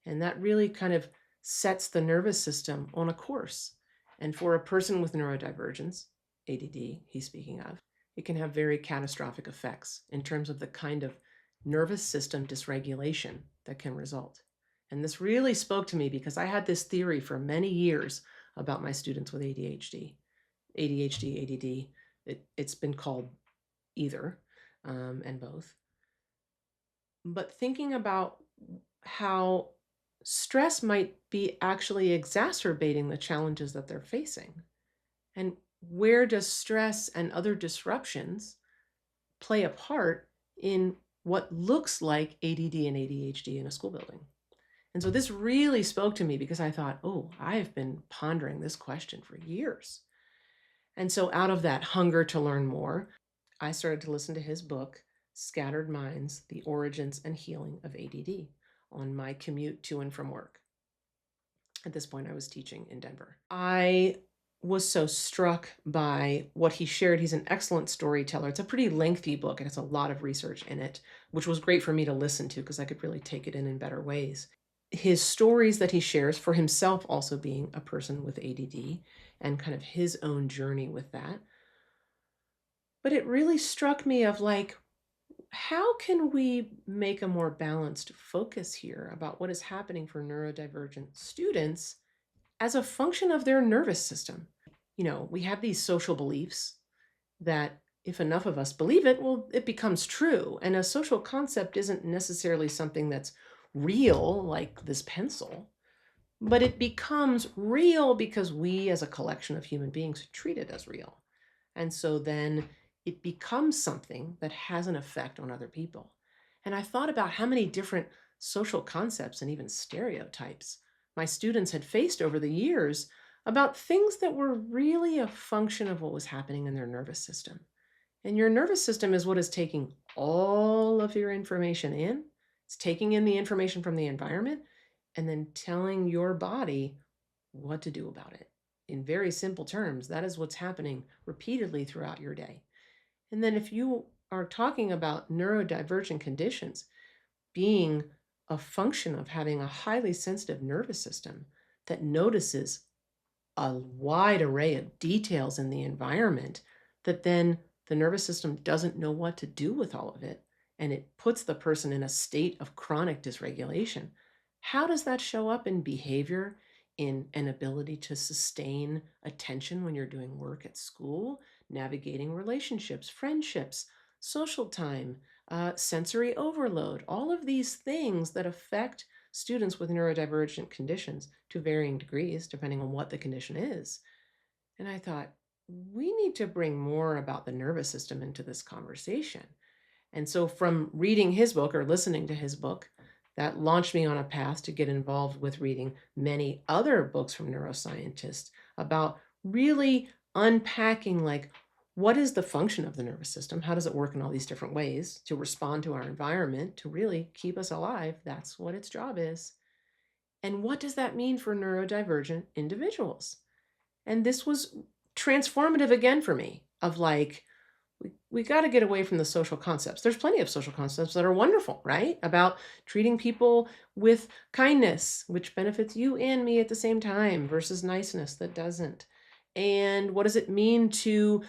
And that really kind of sets the nervous system on a course. And for a person with neurodivergence, ADD, he's speaking of, it can have very catastrophic effects in terms of the kind of nervous system dysregulation that can result. And this really spoke to me because I had this theory for many years about my students with ADHD, ADD. It's been called either and both. But thinking about how stress might be actually exacerbating the challenges that they're facing. And where does stress and other disruptions play a part in what looks like ADD and ADHD in a school building? And so this really spoke to me because I thought, oh, I've been pondering this question for years. And so out of that hunger to learn more, I started to listen to his book, Scattered Minds, The Origins and Healing of ADD, on my commute to and from work. At this point, I was teaching in Denver. I was so struck by what he shared. He's an excellent storyteller. It's a pretty lengthy book. It has a lot of research in it, which was great for me to listen to because I could really take it in better ways. His stories that he shares for himself also being a person with ADD and kind of his own journey with that. But it really struck me of like, how can we make a more balanced focus here about what is happening for neurodivergent students as a function of their nervous system? You know, we have these social beliefs that if enough of us believe it, well, it becomes true. And a social concept isn't necessarily something that's real, like this pencil, but it becomes real because we as a collection of human beings treat it as real. And so then it becomes something that has an effect on other people. And I thought about how many different social concepts and even stereotypes my students had faced over the years about things that were really a function of what was happening in their nervous system. And your nervous system is what is taking all of your information in. It's taking in the information from the environment and then telling your body what to do about it. In very simple terms, that is what's happening repeatedly throughout your day. And then if you are talking about neurodivergent conditions being a function of having a highly sensitive nervous system that notices a wide array of details in the environment, that then the nervous system doesn't know what to do with all of it, and it puts the person in a state of chronic dysregulation. How does that show up in behavior, in an ability to sustain attention when you're doing work at school, navigating relationships, friendships, social time, sensory overload, all of these things that affect students with neurodivergent conditions to varying degrees, depending on what the condition is. And I thought, we need to bring more about the nervous system into this conversation. And so from reading his book or listening to his book, that launched me on a path to get involved with reading many other books from neuroscientists about really unpacking, like, what is the function of the nervous system? How does it work in all these different ways to respond to our environment, to really keep us alive? That's what its job is. And what does that mean for neurodivergent individuals? And this was transformative again for me, of like, we got to get away from the social concepts. There's plenty of social concepts that are wonderful, right? About treating people with kindness, which benefits you and me at the same time, versus niceness that doesn't. And what does it mean to,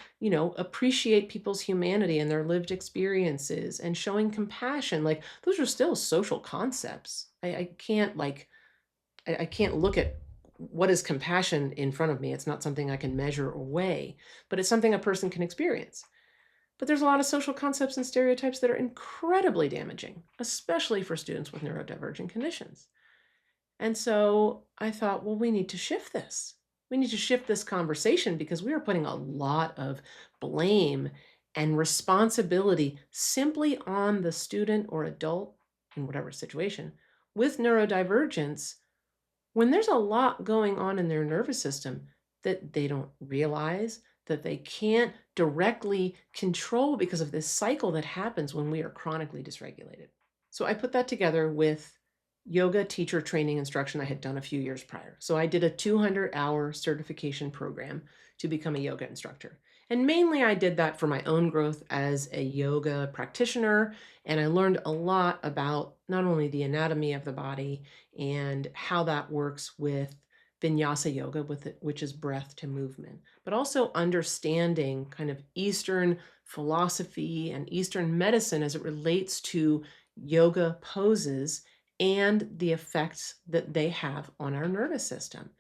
appreciate people's humanity and their lived experiences, and showing compassion? Like, those are still social concepts. I can't I can't look at what is compassion in front of me. It's not something I can measure or weigh, but it's something a person can experience. But there's a lot of social concepts and stereotypes that are incredibly damaging, especially for students with neurodivergent conditions. And so I thought, well, we need to shift this. We need to shift this conversation, because we are putting a lot of blame and responsibility simply on the student or adult, in whatever situation, with neurodivergence, when there's a lot going on in their nervous system that they don't realize, that they can't directly control because of this cycle that happens when we are chronically dysregulated. So I put that together with yoga teacher training instruction I had done a few years prior. So I did a 200-hour certification program to become a yoga instructor. And mainly I did that for my own growth as a yoga practitioner. And I learned a lot about not only the anatomy of the body and how that works with vinyasa yoga, which is breath to movement, but also understanding kind of Eastern philosophy and Eastern medicine as it relates to yoga poses and the effects that they have on our nervous system.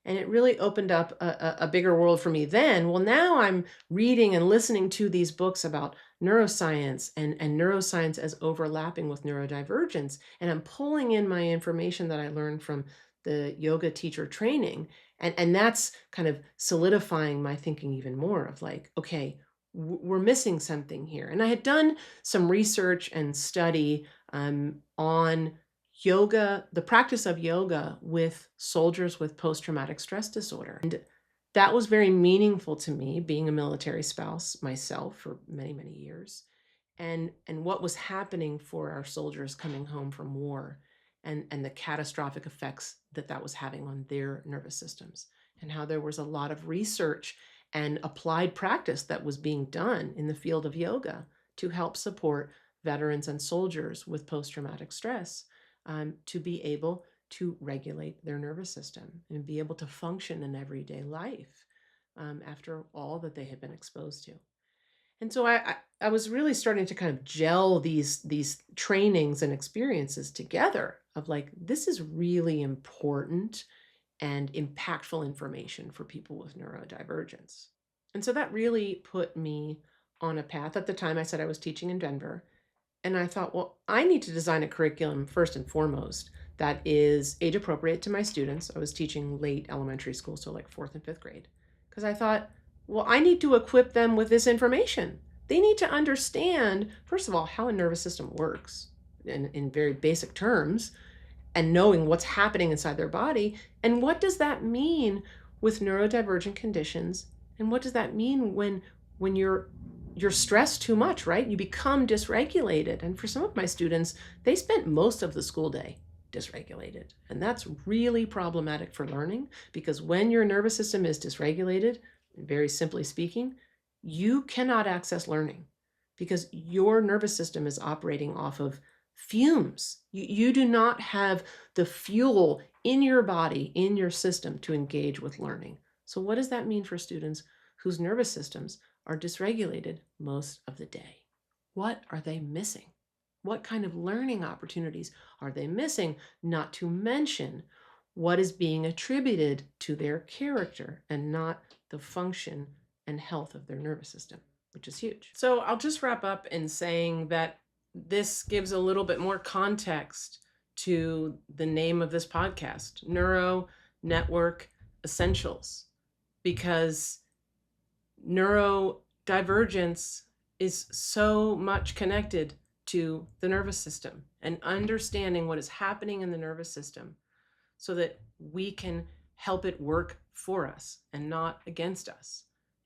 And it really opened up a bigger world for me then. Well, now I'm reading and listening to these books about neuroscience and neuroscience as overlapping with neurodivergence. And I'm pulling in my information that I learned from the yoga teacher training. And that's kind of solidifying my thinking even more of like, okay, we're missing something here. And I had done some research and study on yoga, the practice of yoga with soldiers with post-traumatic stress disorder. And that was very meaningful to me, being a military spouse myself for many, many years, and what was happening for our soldiers coming home from war, and the catastrophic effects that was having on their nervous systems, and how there was a lot of research and applied practice that was being done in the field of yoga to help support veterans and soldiers with post-traumatic stress, to be able to regulate their nervous system and be able to function in everyday life, after all that they had been exposed to. And so I was really starting to kind of gel these trainings and experiences together, of like, this is really important and impactful information for people with neurodivergence. And so that really put me on a path. At the time, I said I was teaching in Denver. And I thought, well, I need to design a curriculum first and foremost that is age appropriate to my students. I was teaching late elementary school, so like fourth and fifth grade. Because I thought, well, I need to equip them with this information. They need to understand, first of all, how a nervous system works in very basic terms, and knowing what's happening inside their body. And what does that mean with neurodivergent conditions? And what does that mean when you're stressed too much, right? You become dysregulated. And for some of my students, they spent most of the school day dysregulated. And that's really problematic for learning, because when your nervous system is dysregulated, very simply speaking, you cannot access learning, because your nervous system is operating off of fumes. You do not have the fuel in your body, in your system, to engage with learning. So what does that mean for students whose nervous systems are dysregulated most of the day? What are they missing? What kind of learning opportunities are they missing? Not to mention what is being attributed to their character and not the function and health of their nervous system, which is huge. So I'll just wrap up in saying that this gives a little bit more context to the name of this podcast, Neuro Network Essentials, because neurodivergence is so much connected to the nervous system, and understanding what is happening in the nervous system so that we can help it work for us and not against us.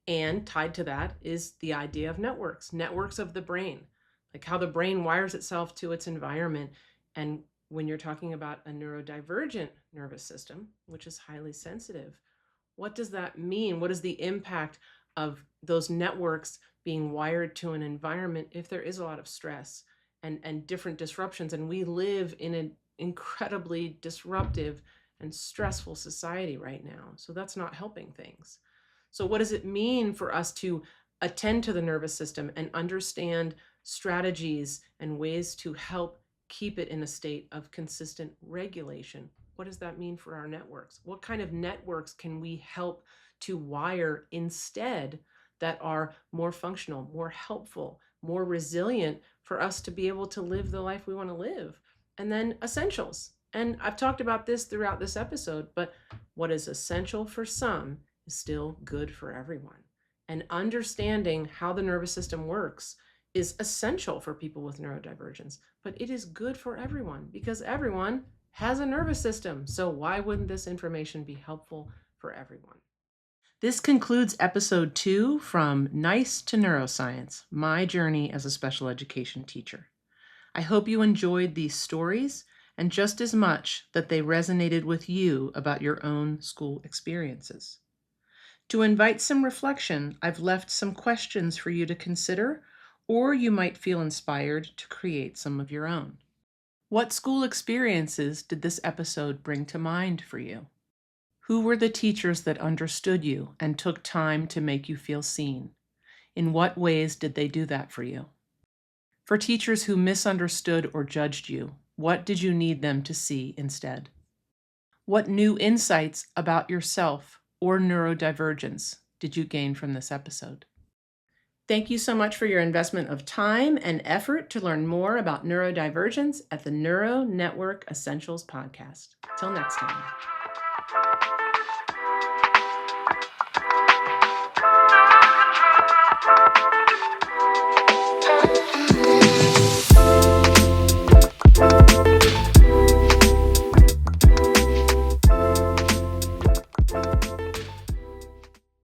And tied to that is the idea of networks of the brain, like how the brain wires itself to its environment. And when you're talking about a neurodivergent nervous system, which is highly sensitive, what does that mean? What is the impact of those networks being wired to an environment if there is a lot of stress and different disruptions? And we live in an incredibly disruptive and stressful society right now. So that's not helping things. So what does it mean for us to attend to the nervous system and understand strategies and ways to help keep it in a state of consistent regulation? What does that mean for our networks? What kind of networks can we help to wire instead that are more functional, more helpful, more resilient for us to be able to live the life we want to live? And then essentials. And I've talked about this throughout this episode, but what is essential for some is still good for everyone. And understanding how the nervous system works is essential for people with neurodivergence, but it is good for everyone because everyone has a nervous system. So why wouldn't this information be helpful for everyone? This concludes episode 2 from Nice to Neuroscience, my journey as a special education teacher. I hope you enjoyed these stories and just as much that they resonated with you about your own school experiences. To invite some reflection, I've left some questions for you to consider, or you might feel inspired to create some of your own. What school experiences did this episode bring to mind for you? Who were the teachers that understood you and took time to make you feel seen? In what ways did they do that for you? For teachers who misunderstood or judged you, what did you need them to see instead? What new insights about yourself or neurodivergence did you gain from this episode? Thank you so much for your investment of time and effort to learn more about neurodivergence at the Neuro Network Essentials podcast. Till next time.